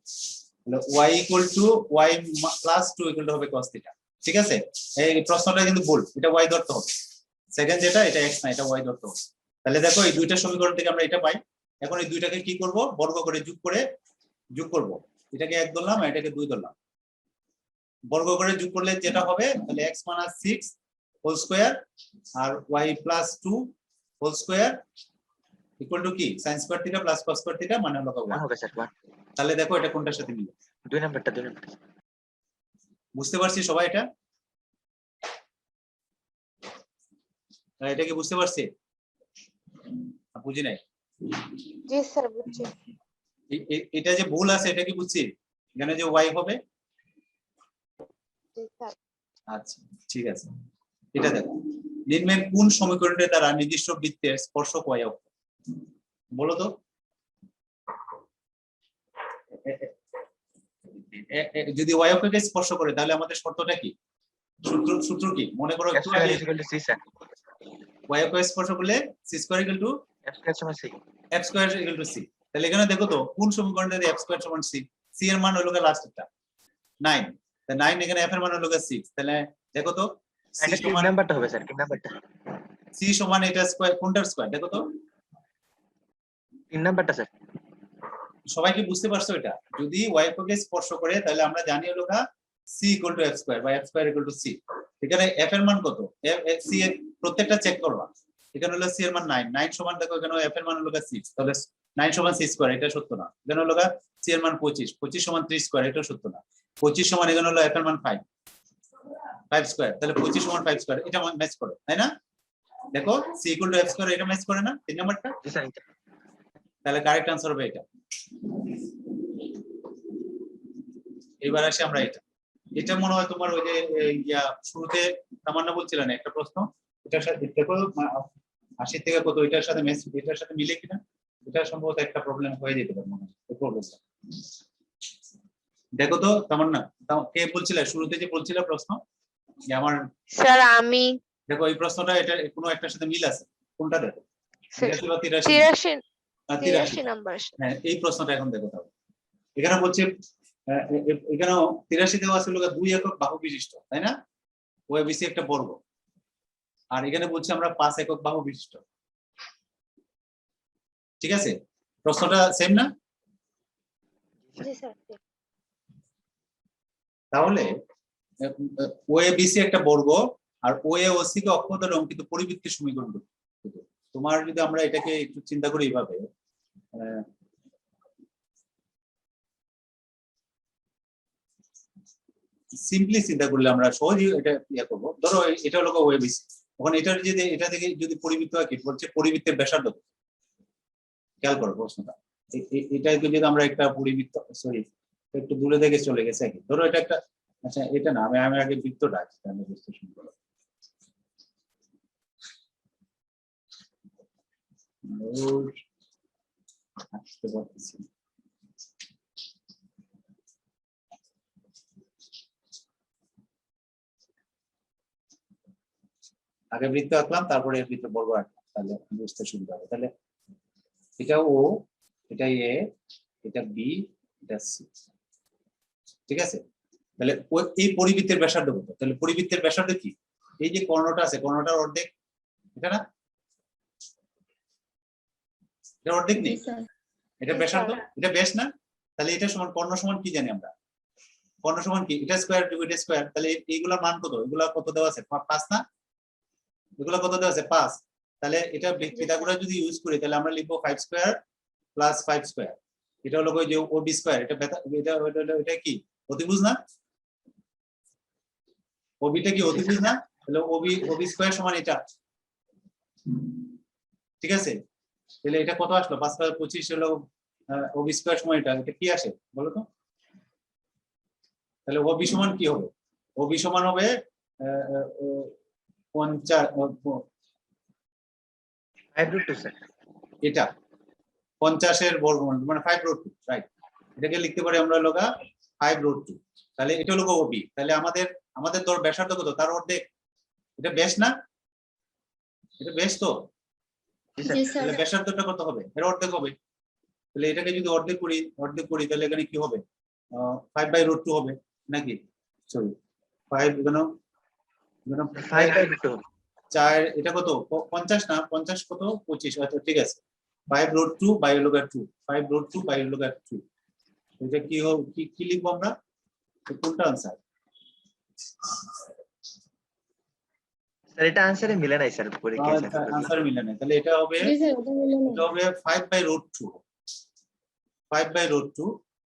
Speaker 1: y equal two y plus 2 equal to হবে cos থিটা। ঠিক আছে, এই প্রশ্নটা কিন্তু ভুল, এটা y ধরতে হবে। সেকেন্ড যেটা এটা x না, এটা y ধরতে হবে। তাহলে দেখো এই দুইটা সমীকরণ থেকে আমরা এটা পাই। এখন এই দুইটাকে কি করব, বর্গ করে যোগ করব। এটাকে 1 ধরলাম আর এটাকে 2 ধরলাম, বর্গ করে যোগ করলে যেটা হবে তাহলে x - 6 হোল স্কয়ার আর y + 2 whole square equal to কি sin square theta plus cos square theta মানে হলো 1
Speaker 3: হবে স্যার।
Speaker 1: তাহলে দেখো এটা কোনটার সাথে মিলে,
Speaker 3: 2 নাম্বারটা।
Speaker 1: বুঝতে পারছি সবাই? এটা কি বুঝতে পারছি? বুঝি নাই?
Speaker 2: জি স্যার বুঝছি।
Speaker 1: এটা যে ভুল আছে এটা কি বুঝছি, এখানে যে y হবে।
Speaker 2: জি স্যার।
Speaker 1: আচ্ছা ঠিক আছে, এটা দেখো নিম্নের কোন সমীকরণের দ্বারা নির্দিষ্ট বৃত্তের স্পর্শক y অক্ষ, বলো তো। যদি y অক্ষকে স্পর্শ করে তাহলে আমাদের শর্তটা কি, সূত্র কি মনে করো একটু আগে,
Speaker 3: c স্যার।
Speaker 1: y অক্ষকে স্পর্শ করলে c square equal two
Speaker 3: f square সমান c।
Speaker 1: f square equal two c। তাহলে এখানে দেখো তো কোন সমীকরণে f স্কয়ার সমান c, c এর মান হলো লাস্টটা 9, তাহলে 9 এখানে f এর মান হলো 6, তাহলে দেখো তো c
Speaker 3: এটা
Speaker 1: সমান
Speaker 3: নাম্বারটা হবে স্যার, 3 নাম্বারটা।
Speaker 1: c সমান এটা স্কয়ার কোনটার স্কয়ার দেখো তো,
Speaker 3: 3 নাম্বারটা স্যার।
Speaker 1: সবাই কি বুঝতে পারছো? এটা যদি y অক্ষকে স্পর্শ করে তাহলে আমরা জানি হলো c equal to f square বা f square equal two c। এখানে f এর মান কত, c এর প্রত্যেকটা চেক করবা। এখানে হলো c এর মান 9, 9 সমান দেখো এখানে f এর মান হলো 6, তাহলে 9 সমান c স্কয়ার, এটা সত্য না। এখানে হলো c এর মান 25, 25 সমান 3 স্কয়ার, এটা সত্য না। 25 সমান এখানে হলো f এর মান 5, 5 স্কয়ার, তাহলে 25 সমান 5 স্কয়ার, এটা ম্যাচ করে, তাই না? দেখো c equal to f square, এটা ম্যাচ করে না 3 নাম্বারটা?
Speaker 3: জি স্যার।
Speaker 1: তাহলে কারেক্ট आंसर হবে এটা। এবার আসি আমরা এটা মনে হয় তোমার ওই যে শুরুতে তামান্না বলছিলেন একটা প্রশ্ন, এটার সাথে দেখো 80 থেকে কত এটার সাথে এটার সাথে মিলে কিনা, এটা সম্ভবত একটা প্রবলেম হয়ে যেতে পারে মনে হয় এই প্রবলেমটা। দেখো তো তামান্না, কে বলছিলে শুরুতে যে বলছিলে প্রশ্ন যে আমার,
Speaker 2: স্যার আমি
Speaker 1: দেখো এই প্রশ্নটা এটা কোনো একটার সাথে মিল আছে, কোনটা দেখো
Speaker 2: 83
Speaker 1: বা 83?
Speaker 2: 83 নাম্বার।
Speaker 1: হ্যাঁ এই প্রশ্নটা এখন দেখো তাহলে। এখানে বলছে এখানে 83 দেওয়া ছিল 2 একক বাহু বিশিষ্ট, তাই না? ওএবিসি একটা বর্গ। আর এখানে বলছে আমরা 5 একক বাহু বিশিষ্ট। ঠিক আছে, প্রশ্নটা সেম না?
Speaker 2: জি স্যার।
Speaker 1: তাহলে ওএবিসি একটা বর্গ আর ওএ ও সি কে অক্ষ দ্বারা অঙ্কিত পরিবৃত্তের সমীকরণ করতে। তোমার যদি আমরা এটাকে একটু চিন্তা করি এইভাবে, সিম্পলি চিন্তা করলে আমরা সহজেই এটা ইয়া করব। ধরো এটা হলো ওএবিসি, এখন এটার যদি এটা থেকে যদি পরিবৃত্ত হয় কি বলছে পরিবৃত্তের ব্যাসার্ধ, খেয়াল করো প্রশ্নটা। এটা যদি আমরা একটা পরিবৃত্ত, সরি একটু দূরে থেকে চলে গেছে আগে, ধরো এটা একটা, আচ্ছা এটা না, আমি আগে বৃত্তটা আঁকি তাহলে বুঝতে শুরু করো। আসতে পারতেছি না। আগে বৃত্ত আঁকলাম, তারপরে এর ভিতরে বর্গ আঁকলাম, তাহলে বুঝতে সুবিধা হবে। তাহলে এটা ও, এটা এ, এটা বি, এটা সি, ঠিক আছে। তাহলে এই পরিবৃত্তের ব্যাসার্ধ কত? তাহলে পরিবৃত্তের ব্যাসার্ধ কি? এই যে কর্ণটা আছে, কর্ণটার অর্ধেক, এটা না, এটা অর্ধেক নেই, এটা ব্যাসার্ধ, এটা ব্যাস না। তাহলে এটা সমান, কর্ণ সমান কি জানি আমরা, কর্ণ সমান কি, এটা স্কয়ার টু এটা স্কয়ার। তাহলে এইগুলা মান কত? এগুলা কত দেওয়া আছে? 5 না, এগুলা কত দেওয়া আছে? 5। তাহলে এটা পিথাগোরাস যদি ইউজ করি তাহলে আমরা লিখবো 5 স্কয়ার প্লাস 5 স্কয়ার। এটা হলো ওই যে ওবি স্কয়ার, এটা কি অতিভুজ না? ওবিটা কি অতিভুজ না? তাহলে ওবি স্কয়ার সমান এটা, ঠিক আছে। তাহলে এটা কত আসলো? 5 + 25 হলো ওবি স্কয়ার সমান এটা কি আসে বলো তো? তাহলে ওবি সমান কি হবে? ওবি সমান হবে 50,
Speaker 3: 5√2 স্যার।
Speaker 1: এটা 50 এর বর্গমূল মানে 5√2, রাইট। এটাকে লিখতে পারি আমরা লগা 5√2। তাহলে এটা হলো ওবি। তাহলে আমাদের ধর ব্যাসার্ধ কত? তার অর্ধেক। এটা ব্যাস না? এটা ব্যাস তো। তাহলে ব্যাসার্ধটা কত হবে? এর অর্ধেক হবে। তাহলে এটাকে যদি অর্ধেক করি তাহলে এখানে কি হবে? 5/√2 হবে নাকি? সরি 5 এখানে
Speaker 3: 5/2
Speaker 1: 4, এটা কত? 50 না, 50 কত? 25। আচ্ছা ঠিক আছে, 5√2 বাই হলো 2, 5√2 বাই হলো 2। এটা কি লিখবো আমরা? কোনটা आंसर?
Speaker 3: স্যার এটা আনসারে মিলে নাই স্যার পরীক্ষায় স্যার।
Speaker 1: आंसर মিলে না, তাহলে এটা হবে 5/√2। 5/√2,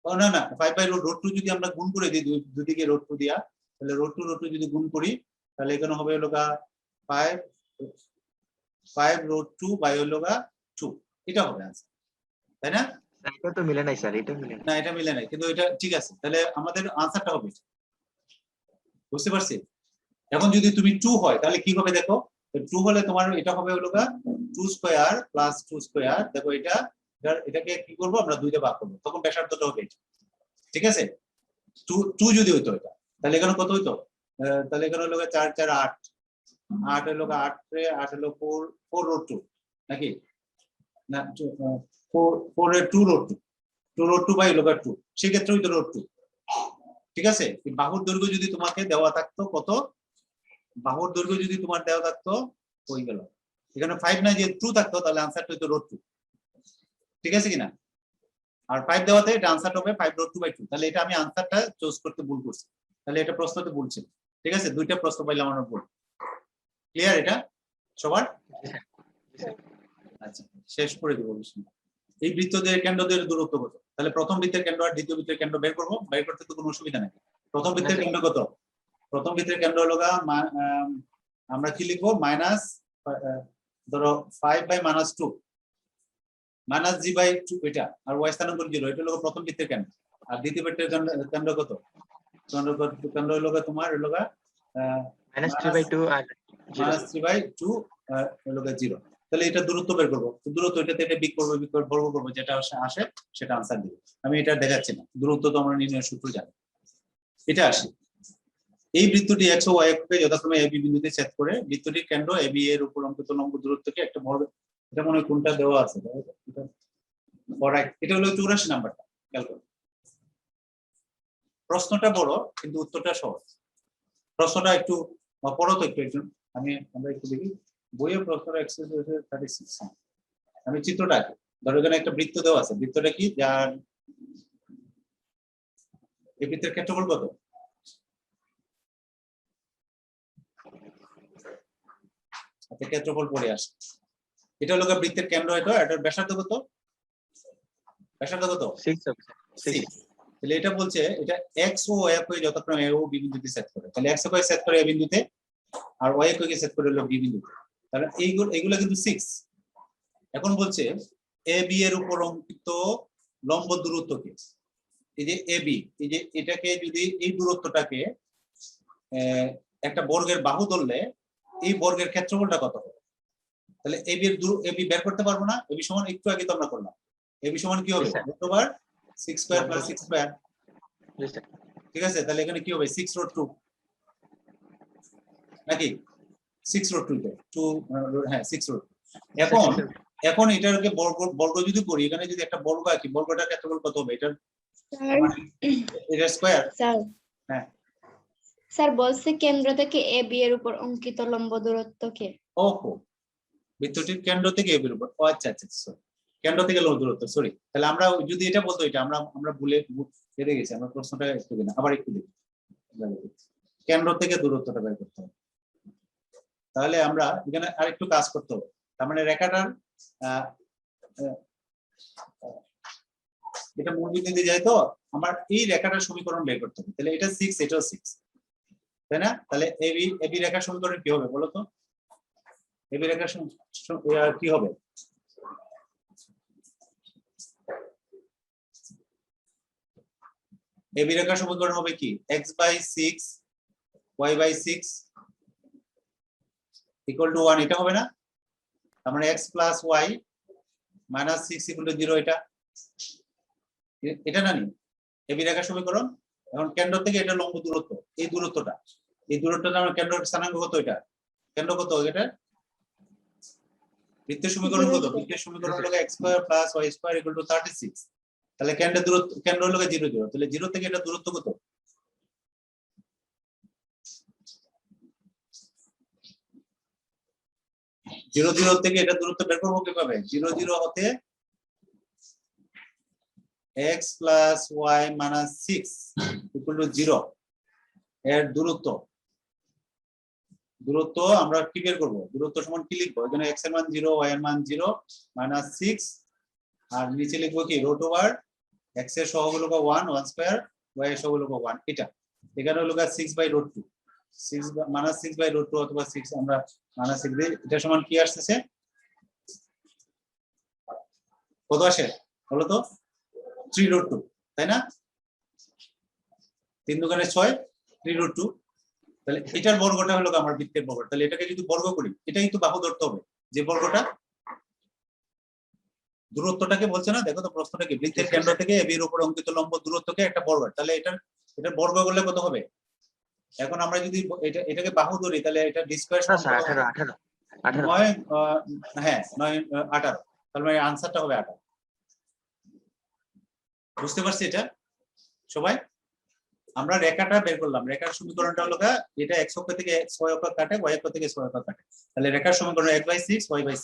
Speaker 1: ও না না, 5/√2 যদি আমরা গুণ করে দিই দুদিকে √2 দিয়া, তাহলে √2 যদি গুণ করি তাহলে এখানে হবে হলো 5/√2 বাই হলো 2। এটা হবে आंसर, তাই না?
Speaker 3: এটা তো মিলে নাই স্যার, এটা মিলে
Speaker 1: না, এটা মিলে নাই, কিন্তু এটা ঠিক আছে। তাহলে আমাদের आंसरটা হবে, বুঝতে পারছি? এখন যদি তুমি 2 হয় তাহলে কি হবে দেখো? 2 হলে তোমার এটা হবে হলো 2 স্কয়ার প্লাস 2 স্কয়ার। দেখো এটাকে কি করব আমরা 2 দিয়ে ভাগ করব, তখন ব্যাসার্ধটা হবে এটা, ঠিক আছে। 2 যদি হইতো এটা, তাহলে এখানে কত হইতো? তাহলে এখানে হলো 4 4 8, 8 হলো 8 রে 8 হলো 4/2 নাকি না? 4 এর 2/2 বাই হলো 2, সেক্ষেত্রে হইতো √2, ঠিক আছে। বাহুর দৈর্ঘ্য যদি তোমাকে দেওয়া থাকতো কত? বাহুর দৈর্ঘ্য যদি তোমার দেওয়া থাকতো হয়ে গেল এখানে 5 না, যে 2 থাকতো তাহলে आंसरটা হইতো √2, ঠিক আছে কিনা? আর 5 দেওয়াতে এটা आंसर হবে 5/2/2। তাহলে এটা আমি आंसरটা চুজ করতে ভুল করছি, তাহলে এটা প্রশ্নতে ভুল ছিল, ঠিক আছে। দুইটা প্রশ্ন পাইলাম আমরা ভুল। ক্লিয়ার এটা সবার? আচ্ছা শেষ করে দেব বিষয়। এই বৃত্তদের কেন্দ্রদের দূরত্ব কত? তাহলে প্রথম বৃত্তের কেন্দ্র আর দ্বিতীয় বৃত্তের কেন্দ্র বের করব। বের করতে তো কোনো অসুবিধা নেই। প্রথম বৃত্তের কেন্দ্র কত? প্রথম বৃত্তের কেন্দ্র হলো আমরা কি লিখবো? মাইনাস, ধরো 5/-2 -g/2 এটা, আর y স্থানাঙ্ক 0, এটা হলো প্রথম বৃত্তের কেন্দ্র। আর দ্বিতীয় বৃত্তের কেন্দ্র কত? কেন্দ্র হলো তোমার হলো
Speaker 3: -3/2 আর
Speaker 1: 3/2 হলো 0। তাহলে এটা দূরত্ব বের করবো। দূরত্ব এটাতে এটা বিক করবো, বর্গ করবো, যেটা আসে সেটা आंसर দিব। আমি এটা দেখাচ্ছি না, দূরত্ব তো আমরা নির্ণয়ের সূত্র জানি। এটা আসে, এই বৃত্তটি x ও y অক্ষকে যথাক্রমে ab বিন্দুতে ছেদ করে বৃত্তটির কেন্দ্র ab এর উপর অঙ্কিত লম্ব দূরত্বকে একটা বর্গ, এটা মনে হয় কোনটা দেওয়া আছে এটা হলো 84 নাম্বারটা। খেয়াল করো, প্রশ্নটা বড় কিন্তু উত্তরটা সহজ। প্রশ্নটা একটু পড়ো তো একটু, আমরা একটু দেখি বইয়ের প্রশ্নটা এক্সারসাইজ 36। আমি চিত্রটা আঁকি। ধরো এখানে একটা বৃত্ত দেওয়া আছে, বৃত্তটা কি? যার এই বৃত্তের ক্ষেত্রফল কত? আচ্ছা ক্ষেত্রফল পড়ে আসে। এটা হলো বৃত্তের কেন্দ্র, এটার ব্যাসার্ধ কত? ব্যাসার্ধ কত?
Speaker 3: 6।
Speaker 1: তাহলে এটা বলছে এটা x ও y অক্ষকে যথাক্রমে a ও b বিন্দুতে ছেদ করে। তাহলে x অক্ষকে ছেদ করে a বিন্দুতে, আর y অক্ষকে ছেদ করে হলো b বিন্দুতে। তাহলে এইগুলো কিন্তু 6। এখন বলছে এ বি এর উপর অঙ্কিত লম্ব দূরত্ব কি? এই যে এ বি, এই যে এটাকে যদি এই দূরত্বটাকে একটা বর্গের বাহু ধরলে এই বর্গের ক্ষেত্রফলটা কত হবে? তাহলে এবি বের করতে পারবো না? এবি সমান একটু আগে তো আমরা করলাম, এবি সমান কি হবে?
Speaker 3: Yes, sir.
Speaker 1: Root over 6 square plus 6 square.
Speaker 3: জি স্যার।
Speaker 1: ঠিক আছে, তাহলে এখানে কি হবে? 6 রুট 2 নাকি 6 রুট 2 2 হ্যাঁ 6 রুট। এখন এটাকে বর্গ যদি করি, এখানে যদি একটা বর্গ আঁকি, বর্গটার ক্ষেত্রফল কত হবে? এটার এটা স্কয়ার।
Speaker 4: স্যার
Speaker 1: হ্যাঁ
Speaker 4: স্যার বলছে কেন্দ্র থেকে এ বি এর উপর অঙ্কিত লম্ব দূরত্ব কে?
Speaker 1: ওহো, বৃত্তটির কেন্দ্র থেকে এ বির উপর, ও আচ্ছা আচ্ছা সরি, কেন্দ্র থেকে লম্ব দূরত্ব, সরি। তাহলে আমরা যদি এটা বলতো, এটা আমরা ভুলে হেরে গেছি, আমরা প্রশ্নটা একটু দিন আবার একটু দেখি। কেন্দ্র থেকে দূরত্বটা বের করতে হবে, তাহলে আমরা এখানে আরেকটু কাজ করতে হবে। তার মানে রেখাটার এটা মূল বিন্দুতে যায়, তো আমার এই রেখাটার সমীকরণ বের করতে হবে। তাহলে এটা 6, এটাও 6, তাই না? তাহলে এবি রেখার সমীকরণ কি হবে বলো তো? এবি রেখার কি হবে? এবি রেখার সমীকরণ হবে কি? x/6 y/6 = 1, এটা হবে না? তার মানে x + y - 6 = 0, এটা না নি এবি রেখার সমীকরণ। এখন কেন্দ্র থেকে এটা লম্ব দূরত্ব, এই দূরত্বটা আমরা কেন্দ্রের স্থানাঙ্ক কত? এটা কেন্দ্র কত? এটা বৃত্তের সমীকরণ কত? বৃত্তের সমীকরণ হলো x² + y² = 36। তাহলে কেন্দ্রের দূরত্ব, কেন্দ্র হলো 0 0, তাহলে 0 থেকে এটা দূরত্ব কত? 0 0 থেকে এটা দূরত্ব বের করবো কিভাবে? 0 0 হতে x + y - 6 = 0 এর দূরত্ব আমরা কি বের করবো? দূরত্ব সমান কি লিখবো? এখানে x এর মান 0, y এর মান 0 - 6, আর নিচে লিখবো কি? রুট ওভার x এর সহগ হলো 1 1² y এর সহগ হলো 1, এটা এখানে হলো 6/√2 6 - 6/√2 অথবা 6 আমরা -6 দিই। এটা সমান কি আসছে? কত আসে বলো তো? 3√2, তাই না? 3 দুগুণে 6, 3√2। তাহলে এটার বর্গটা হলো আমার বৃত্তের বর্গ। তাহলে এটাকে যদি বর্গ করি, এটাই তো বাহু ধরতে হবে, যে বর্গটা দূরত্বটাকে বলছে না। দেখো তো প্রশ্নটা কি? বৃত্তের কেন্দ্র থেকে এবি এর উপর অঙ্কিত লম্ব দূরত্বকে একটা বর্গ। তাহলে এটার বর্গ করলে কত হবে? এখন আমরা যদি এটাকে বাহু ধরি, তাহলে এটা d স্কয়ার সমান
Speaker 3: 18
Speaker 1: হ্যাঁ 9 18, তাহলে মানে आंसरটা হবে 18। বুঝতে পারছি এটা সবাই? আমরা রেখাটা বের করলাম, রেখার সমীকরণটা হলো এটা x অক্ষ থেকে x y অক্ষ কাটে, y অক্ষ থেকে y অক্ষ কাটে। তাহলে রেখার সমীকরণ x/6 y/6।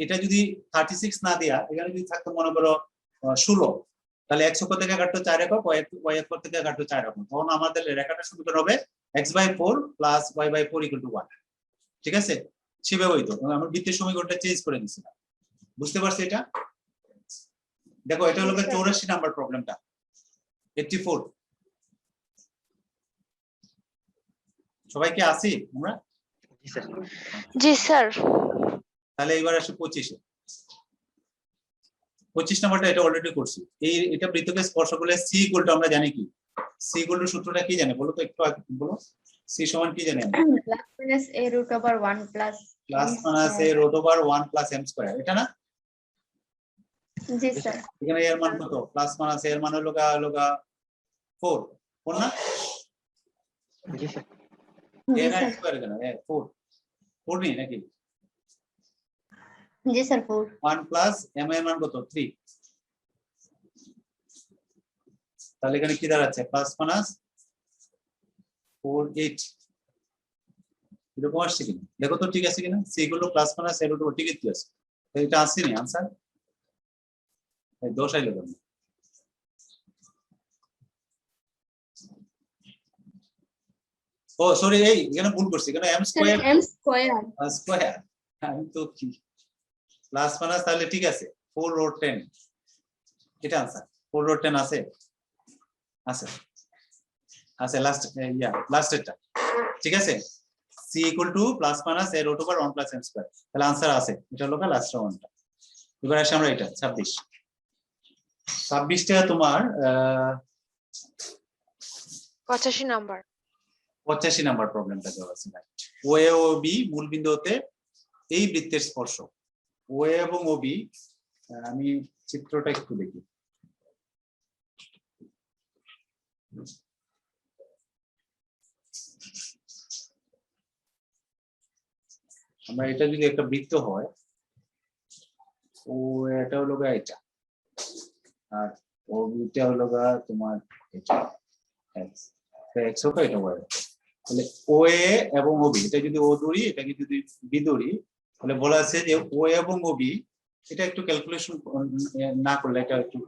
Speaker 1: এটা যদি 36 না দেয়া, এখানে যদি থাকতো মনে করো 16, তাহলে x অক্ষ থেকে কাটতো 4 একক, y অক্ষ থেকে কাটতো 4 একক। তখন আমাদের রেখাটার সমীকরণ হবে x/4 + y/4 = 1। ঠিক আছে, সেভাবেই তো আমরা বৃত্তের সমীকরণটা চেঞ্জ করে দিয়েছিলাম। বুঝতে পারছি এটা? দেখো এটা হলো 84 নাম্বার প্রবলেমটা, 84। সবাই কি আসি আমরা?
Speaker 2: জি স্যার।
Speaker 1: তাহলে এবার আসে 25-এ। 25 নাম্বারটা এটা অলরেডি করছি। এটা বৃত্তকে স্পর্শ করলে c = আমরা জানি কি? c = সূত্রটা কি জানে বলো তো? একটু আগে বলো, c সমান কি জানি?
Speaker 4: +a √1
Speaker 1: +a√1 + m², এটা না?
Speaker 4: জি স্যার।
Speaker 1: এখানে এর মান কত? +- এর মান হলো 4 না?
Speaker 3: জি স্যার।
Speaker 1: a না স্কয়ার কেন? 4 নেই নাকি?
Speaker 4: জি স্যার 4।
Speaker 1: 1 + m এর মান কত? 3। তাহলে এখানে কি দাঁড়াচ্ছে? +-4 8 এরকম আসছে কিনা দেখো তো, ঠিক আছে কিনা? c = +-a√1 ঠিকই তো আছে। এটা আসেনি आंसर, এই দোষ আইলো কেন? ও সরি, এখানে ভুল করছি, এখানে m² স্কয়ার। আমি তো কি +- তাহলে ঠিক আছে 4√10, এটা आंसर 4√10 আছে লাস্ট এটা। ঠিক আছে, c = +-a√1 + m², তাহলে आंसर আছে, এটা হলো লাস্ট ওয়ানটা। এবার আসি আমরা এটা 26টা তোমার
Speaker 2: 85 নাম্বার।
Speaker 1: 85 নাম্বার প্রবলেমটা দেওয়া আছে। ও এ ও বি মূল বিন্দু হতে এই বৃত্তের স্পর্শক। ও এ এবং ও বি, আমি চিত্রটা একটু দেখি। আমরা এটা যদি একটা বৃত্ত হয়, ও এটা হলো গা এটা, আর ও বিটা হলো গা তোমার এটা, এক্স হোক এটা ওয়াই। তাহলে ও এ এবং ও বি, এটা যদি ও ধরি, এটাকে যদি বি ধরি, তাহলে বলা আছে যে ও এবং ও বি, এটা একটু ক্যালকুলেশন না করলে এটা একটু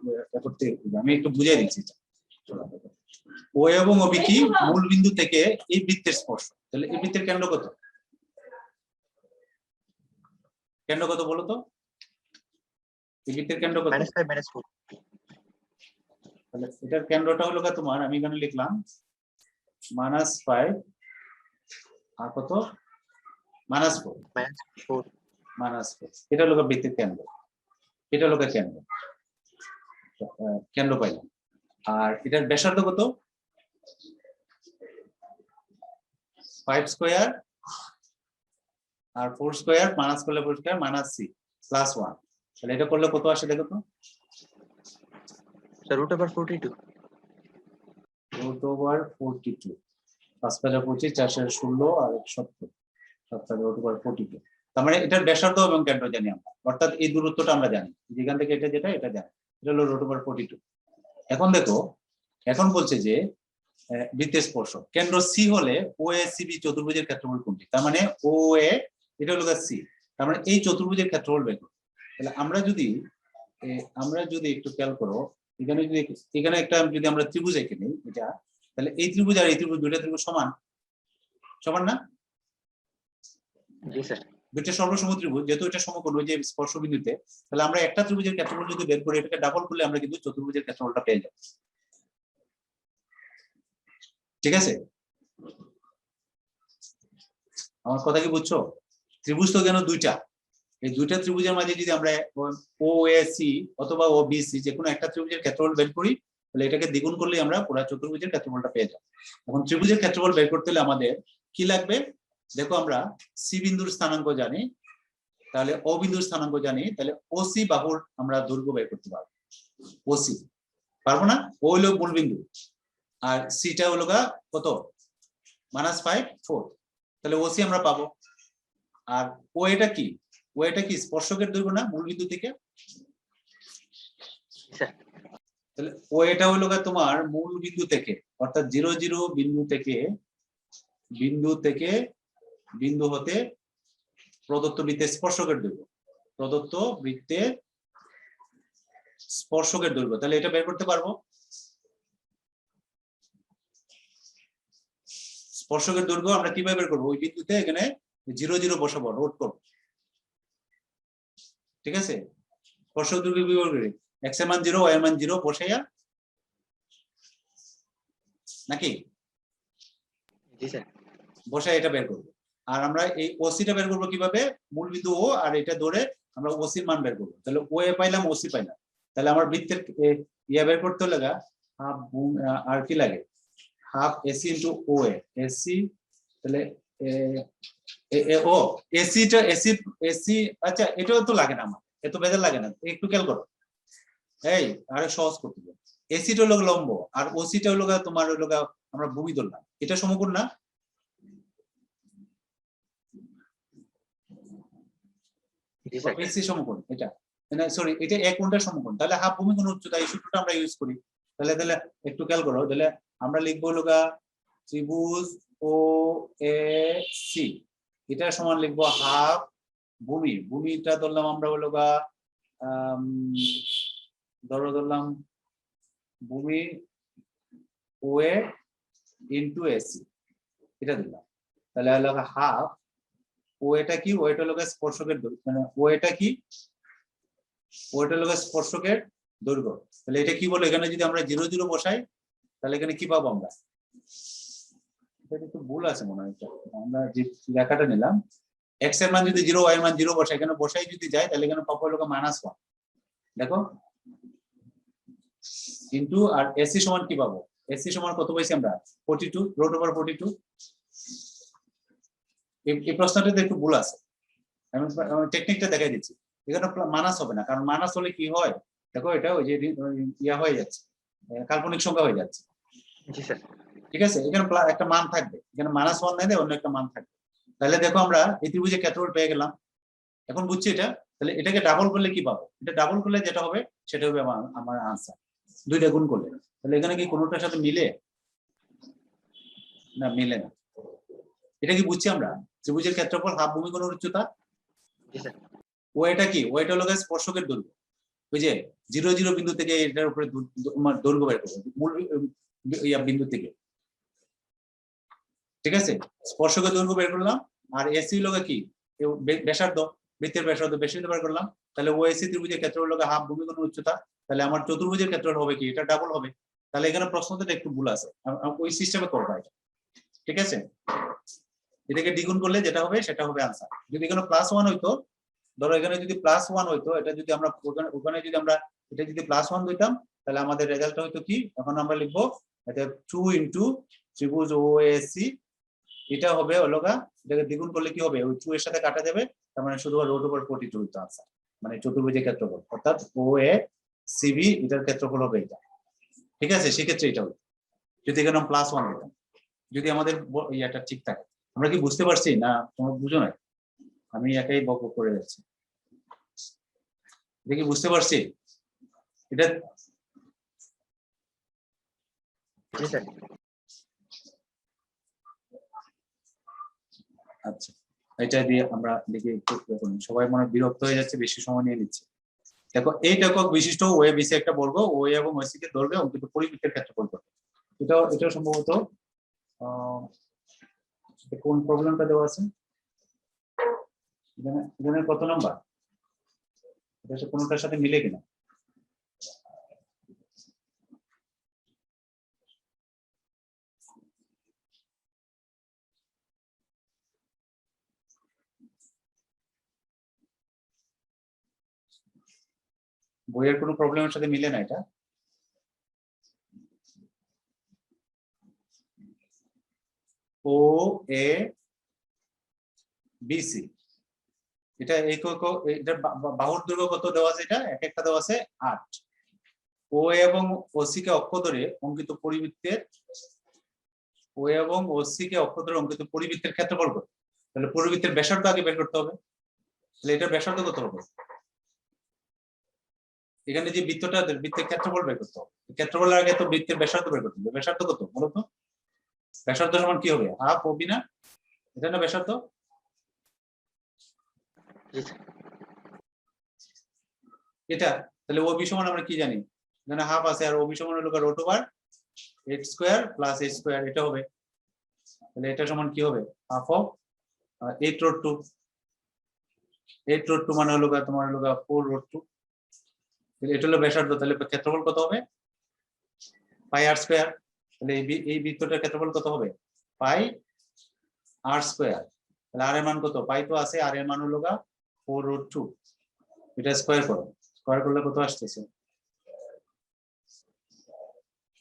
Speaker 1: করতে, আমি একটু বুঝিয়ে দিচ্ছি। ও এবং ও বি কি মূল বিন্দু থেকে এই বৃত্তের স্পর্শ। তাহলে এই বৃত্তের কেন্দ্র কত? কেন্দ্র কত বলো তো? এই বৃত্তের কেন্দ্র কত?
Speaker 3: -5 -4
Speaker 1: তাহলে এটার কেন্দ্রটা হলো তোমার, আমি এখানে লিখলাম -5 আর কত -4,
Speaker 3: -4
Speaker 1: এটা হলো বৃত্তের কেন্দ্র, এটা হলো কেন্দ্র, কেন্দ্র পাইলাম। আর এটার ব্যাসার্ধ কত? 5 স্কয়ার আর 4 স্কয়ার মাইনাস করলে 4 স্কয়ার -c +1। তাহলে এটা করলে কত আসে দেখো তো?
Speaker 3: স্যার √42
Speaker 1: √42, 5 × 25, 4 × 16 আর 70, 7 √42। তার মানে এটার ব্যাসার্ধ এবং কেন্দ্র জানি আমরা, অর্থাৎ এই দূরত্বটা আমরা জানি, যেখান থেকে এটা যেটা এটা জানি, এটা হলো √42। এখন দেখো, এখন বলছে যে বৃত্তের স্পর্শক কেন্দ্র সি হলে ও এ সি বি চতুর্ভুজের ক্ষেত্রফল কোনটি? তার মানে ও এ এটা হলো সি, তার মানে এই চতুর্ভুজের ক্ষেত্রফল বের করো। তাহলে আমরা যদি একটু খেয়াল করো, এখানে যদি এখানে একটা যদি আমরা ত্রিভুজ এঁকে নিই এটা, তাহলে এই ত্রিভুজ আর এই ত্রিভুজ, দুইটা ত্রিভুজ সমান, সমান না?
Speaker 3: জি স্যার।
Speaker 1: দুইটা সর্বসম ত্রিভুজ, যেহেতু এটা সমকোণ ওই যে স্পর্শ বিন্দুতে, তাহলে আমরা একটা ত্রিভুজের ক্ষেত্রফল যদি বের করি, এটাকে ডাবল করলে আমরা কিন্তু চতুর্ভুজের ক্ষেত্রফলটা পেয়ে যাব। ঠিক আছে, আমার কথা কি বুঝছো? ত্রিভুজ তো কেন দুইটা, এই দুইটা ত্রিভুজের মাঝে যদি আমরা ও এ সি অথবা ও বি সি যে কোনো একটা ত্রিভুজের ক্ষেত্রফল বের করি, তাহলে এটাকে দ্বিগুণ করলে আমরা পুরো চতুর্ভুজের ক্ষেত্রফলটা পেয়ে যাব। এখন ত্রিভুজের ক্ষেত্রফল বের করতে হলে আমাদের কি লাগবে? দেখো, আমরা সি বিন্দুর স্থানাঙ্ক জানি, তাহলে ও বিন্দুর স্থানাঙ্ক জানি, তাহলে ওসি বাহুর আমরা দৈর্ঘ্য বের করতে পারবো। ওসি পারবো না? ও হলো মূল বিন্দু আর সিটা হলো কত? -5 4, তাহলে ওসি আমরা পাবো। আর ও এটা কি? ও এটা কি স্পর্শকের দৈর্ঘ্য না মূল বিন্দু থেকে? তাহলে ও এটা হলো তোমার মূল বিন্দু থেকে, অর্থাৎ 0 0 বিন্দু থেকে বিন্দু হতে প্রদত্ত বৃত্তের স্পর্শকের দৈর্ঘ্য, প্রদত্ত বৃত্তের স্পর্শকের দৈর্ঘ্য। তাহলে এটা বের করতে পারবো। স্পর্শকের দৈর্ঘ্য আমরা কিভাবে বের করবো? ওই বিন্দুতে এখানে 0 0 বসাবো, নোট করবো। ঠিক আছে, স্পর্শক দৈর্ঘ্য বিভাগ করে x এর মান 0 y এর মান 0 বসাইয়া, নাকি?
Speaker 3: জি স্যার।
Speaker 1: বসাই এটা বের করবো। আর আমরা এই ওসিটা বের করবো কিভাবে? মূল বিন্দু ও আর এটা ধরে আমরা ওসির মান বের করবো। তাহলে ও এ পাইলাম, ওসি পাইলাম। তাহলে আমার বৃত্তের ইয়া বের করতে লাগা হাফ, আর কি লাগে? হাফ এসি ইন্টু ও এসি। তাহলে ও এসিটা এসি, আচ্ছা এটাও তো লাগে না, আমার এত বেজার লাগে না, একটু খেয়াল করো। এই আরে সহজ করতে হবে। এসিটা হলো লম্ব আর ওসিটা হলো তোমার হলো আমরা ভূমি ধরলাম, এটা সমকোণ না?
Speaker 3: জি স্যার।
Speaker 1: এসি সমকোণ, এটা সরি এটা এক কোণটা সমকোণ, তাহলে হাফ ভূমি কোণ উচ্চতা, এই সূত্রটা আমরা ইউজ করি। তাহলে একটু খেয়াল করো, তাহলে আমরা লিখবো হলো ত্রিভুজ ও এ সি, এটা সমান লিখবো হাফ ভূমিটা ধরলাম আমরা হলো ধরলাম ভূমি ও এ ইন্টু এসি, এটা দিলাম। তাহলে হলো হাফ ও এটা কি? ও এটা হলো স্পর্শকের দৈর্ঘ্য, মানে ও এটা কি? ও এটা হলো স্পর্শকের দৈর্ঘ্য। তাহলে এটা কি বলো? এখানে যদি আমরা 0 0 বসাই, তাহলে এখানে কি পাবো আমরা? এটা একটু ভুল আছে মনে হয়, আমরা যে লেখাটা নিলাম x এর মান যদি 0 y এর মান 0 বসে, এখানে বসাই যদি যায় তাহলে এখানে পাবো হলো -1। দেখো ইনটু আর এসি সমান কি পাবো, এসি সমান কত পাইছি আমরা 42 √42। এই প্রশ্নটাতে একটু ভুল আছে, আমি টেকনিকটা দেখাই দিচ্ছি। এখানে মাইনাস হবে না, কারণ মাইনাস হলে কি হয় দেখো, এটা ওই যে ইয়া হয়ে যাচ্ছে, কাল্পনিক সংখ্যা হয়ে যাচ্ছে।
Speaker 3: জি স্যার।
Speaker 1: ঠিক আছে, এখানে একটা মান থাকবে, এখানে -1 নাই, অন্য একটা মান থাকবে। তাহলে দেখো আমরা এই ত্রিভুজের ক্ষেত্রফল পেয়ে গেলাম, এখন বুঝছি এটা। তাহলে এটাকে ডাবল করলে কি পাবো, এটা ডাবল করলে যেটা হবে সেটা হবে আমার আনসার, দুইটা গুণ করলে। তাহলে এখানে কি কোনোটার সাথে মিলে না, মিলে না। এটা কি বুঝছি আমরা, ত্রিভুজের ক্ষেত্রফল হাফ ভূমি কোণের উচ্চতা,
Speaker 3: জি স্যার।
Speaker 1: ও এটা কি, ও এটা হলো স্পর্শকের দৈর্ঘ্য, ওই যে 0 0 বিন্দু থেকে এটার উপরে দৈর্ঘ্য বের করবো মূল বিন্দু থেকে। ঠিক আছে, স্পর্শকের দৈর্ঘ্য বের করলাম, আর এসি হলো কি ব্যাসার্ধ, বৃত্তের ব্যাসার্ধ বের করলাম। তাহলে ও এসি ত্রিভুজের ক্ষেত্রফল হলো হাফ ভূমি কোণের উচ্চতা, তাহলে আমার চতুর্ভুজের ক্ষেত্রফল হবে কি, এটা ডাবল হবে। তাহলে এখানে প্রশ্নটা একটু ভুল আছে, ওই সিস্টেমে করবা এটা। ঠিক আছে, এটাকে দ্বিগুণ করলে যেটা হবে সেটা হবে আনসার। যদি এখানে +1 হইতো, ধরো এখানে যদি +1 হইতো, এটা যদি আমরা ওখানে যদি আমরা এটা যদি +1 দিতাম, তাহলে আমাদের রেজাল্টটা হইতো কি, এখন আমরা লিখবো এটা 2 ইনটু ত্রিভুজ ওএসি, এটা হবে হলোগা, এটাকে দ্বিগুণ করলে কি হবে, ওই 2 এর সাথে কাটা যাবে, তার মানে শুধু √42 হইতো আনসার, মানে চতুর্ভুজের ক্ষেত্রফল, অর্থাৎ ওএসিবি এটার ক্ষেত্রফল হবে এটা। ঠিক আছে, সেক্ষেত্রে এটা হবে যদি এখানে +1 দিতাম, যদি আমাদের ইয়াটা ঠিক থাকে। আমরা কি বুঝতে পারছি না, তোমরা বুঝো না, আমি একাই বক করে যাচ্ছি। এটা কি বুঝতে পারছি এটা?
Speaker 3: জি স্যার।
Speaker 1: আচ্ছা, এটা দিয়ে আমরা লিখে একটু দেখুন, সবাই মনে হয় বিরক্ত হয়ে যাচ্ছে, বেশি সময় নিয়ে নিচ্ছে। দেখো এই একক বিশিষ্ট ওএ বিসি একটা বর্গ, ওএ এবং ওসি কে দৈর্ঘ্যে অঙ্কিত পরিবৃত্তের ক্ষেত্রফল কত। এটা সম্ভবত কোন প্রবলেমটা দেওয়া আছে এখানে কত নাম্বার, এটা কোনটার সাথে মিলে কিনা। বইয়ের কোনো প্রবলেমের সাথে মিলে না এটা। ও এ বিসি, এটা এটা বাহুর দৈর্ঘ্য কত দেওয়া আছে, এটা এক একটা দেওয়া আছে 8। ও এবং ওসি কে অক্ষ ধরে অঙ্কিত পরিবৃত্তের, ও এবং ওসি কে অক্ষ ধরে অঙ্কিত পরিবৃত্তের ক্ষেত্রফল কত। তাহলে পরিবৃত্তের ব্যাসার্ধ আগে বের করতে হবে, তাহলে এটা ব্যাসার্ধ কত হবে, এখানে যে বৃত্তটা, বৃত্তের ক্ষেত্রফল বের করতে হবে, ক্ষেত্রফলের আগে তো বৃত্তের ব্যাসার্ধ বের করতে হবে। ব্যাসার্ধ কত বলতো, ব্যাসার্ধ সমান কি হবে, হাফ ওবি না, এটা না ব্যাসার্ধ। এটা তাহলে ওবি সমান আমরা কি জানি, এখানে হাফ আছে, আর ওবি সমান হলো √x² + h², এটা হবে। তাহলে এটা সমান কি হবে, হাফ অফ 8√2, 8√2 মানে হলো তোমার হলো 4√2, এটা হলো ব্যাসার্ধ। তাহলে ক্ষেত্রফল কত হবে, πr²। তাহলে এই বৃত্তটার ক্ষেত্রফল কত হবে, πr²। তাহলে আর এর মান কত, পাই তো আছে, আর এর মান হলো 4√2, এটা স্কয়ার করো, স্কয়ার করলে কত আসতেছে,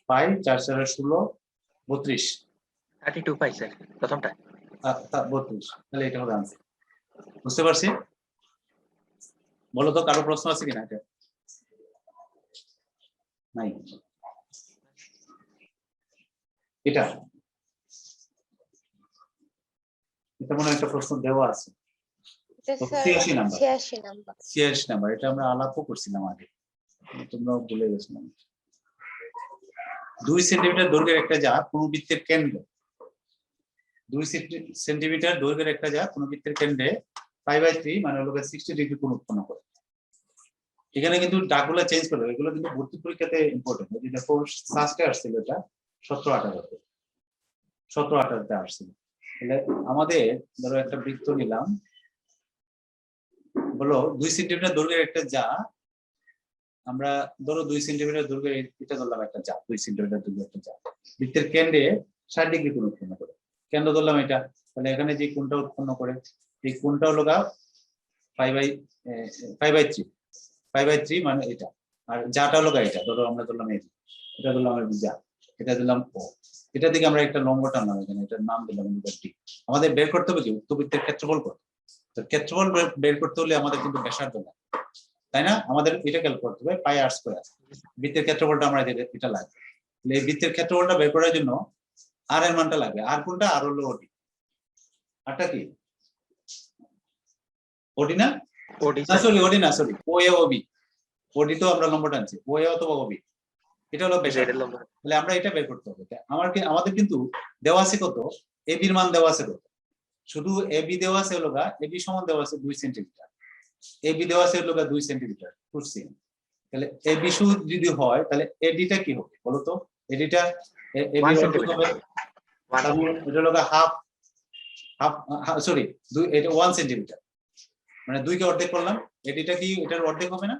Speaker 1: পাই 4 4 16 32,
Speaker 3: 32 পাই স্যার প্রথমটা।
Speaker 1: 32, তাহলে এটা হবে आंसर। বুঝতে পারছি, বলো তো কারো প্রশ্ন আছে কিনা, এটা নাই, এটা মনে একটা প্রশ্ন দেওয়া আছে, 86 নাম্বার, 86 নাম্বার, এটা আমরা আলাপও করছিলাম আগে, তোমরা ভুলে গেছো। 2 সেন্টিমিটার দৈর্ঘ্যের একটা জাত কোন বৃত্তের কেন্দ্রে, 2 সেন্টিমিটার দৈর্ঘ্যের একটা জাত কোন বৃত্তের কেন্দ্রে π/3 মানে হলো 60 ডিগ্রি কোণ উৎপন্ন করে। এখানে কিন্তু ডাকগুলো চেঞ্জ করবে, এগুলো কিন্তু ভর্তি পরীক্ষাতে ইম্পর্টেন্ট। এই দেখো ফার্স্টে আসছিল এটা 17-18 তে আসছিল। তাহলে আমাদের ধরো একটা বৃত্ত নিলাম, বলো 2 সেন্টিমিটার দৈর্ঘ্যের একটা জাত, আমরা ধরো 2 সেন্টিমিটার দৈর্ঘ্যের এটা ধরলাম একটা জাত, 2 সেন্টিমিটার দৈর্ঘ্যের একটা জাত বৃত্তের কেন্দ্রে 60 ডিগ্রি কোণ উৎপন্ন করে, কেন্দ্র ধরলাম এটা। তাহলে এখানে যে কোণটা উৎপন্ন করে এই কোণটা হলো 5/3 মানে এটা, আর যাটা হলো এটা, ধরো আমরা ধরলাম এটা ধরলাম যা, এটা দিলাম ও, এটা দিকে আমরা একটা লম্ব টানলাম, এখানে এটার নাম দিলাম ডি। আমাদের বের করতে হবে কি উক্তবৃত্তের ক্ষেত্রফল কত। তো ক্ষেত্রফল বের করতে হলে আমাদের কিন্তু ব্যাসার্ধ লাগে, তাই না? আমাদের এটা ক্যালকুলেট করতে হবে পাই আর স্কয়ার। বৃত্তের ক্ষেত্রফলটা আমরা এটা লাগবে, তাহলে এই বৃত্তের ক্ষেত্রফলটা বের করার জন্য আর এর মানটা লাগবে। আর কোনটা? আর হলো ওডি। আরটা কি ওডি না?
Speaker 3: ওডি
Speaker 1: সরি ওডি না, সরি ও এ ও বি। ওডি তো আমরা লম্ব টানছি, ও এ অথবা ওবি, এটা হলো ব্যাসার্ধ। তাহলে আমরা এটা বের করতে হবে। আমাদের কিন্তু দেওয়া আছে কত, এবি এর মান দেওয়া আছে কত, শুধু এবি দেওয়া আছে হলো এবি সমান দেওয়া আছে 2 সেন্টিমিটার, এবি দেওয়া আছে হলো 2 সেন্টিমিটার ফুটছি। তাহলে এবি শুধু যদি হয় তাহলে এডিটা কি হবে বলো তো? এডিটা এবি অর্ধেক হবে, এটা হলো হাফ সরি এটা 1 সেন্টিমিটার, মানে 2 কে অর্ধেক করলাম, এডিটা কি এটার অর্ধেক হবে না?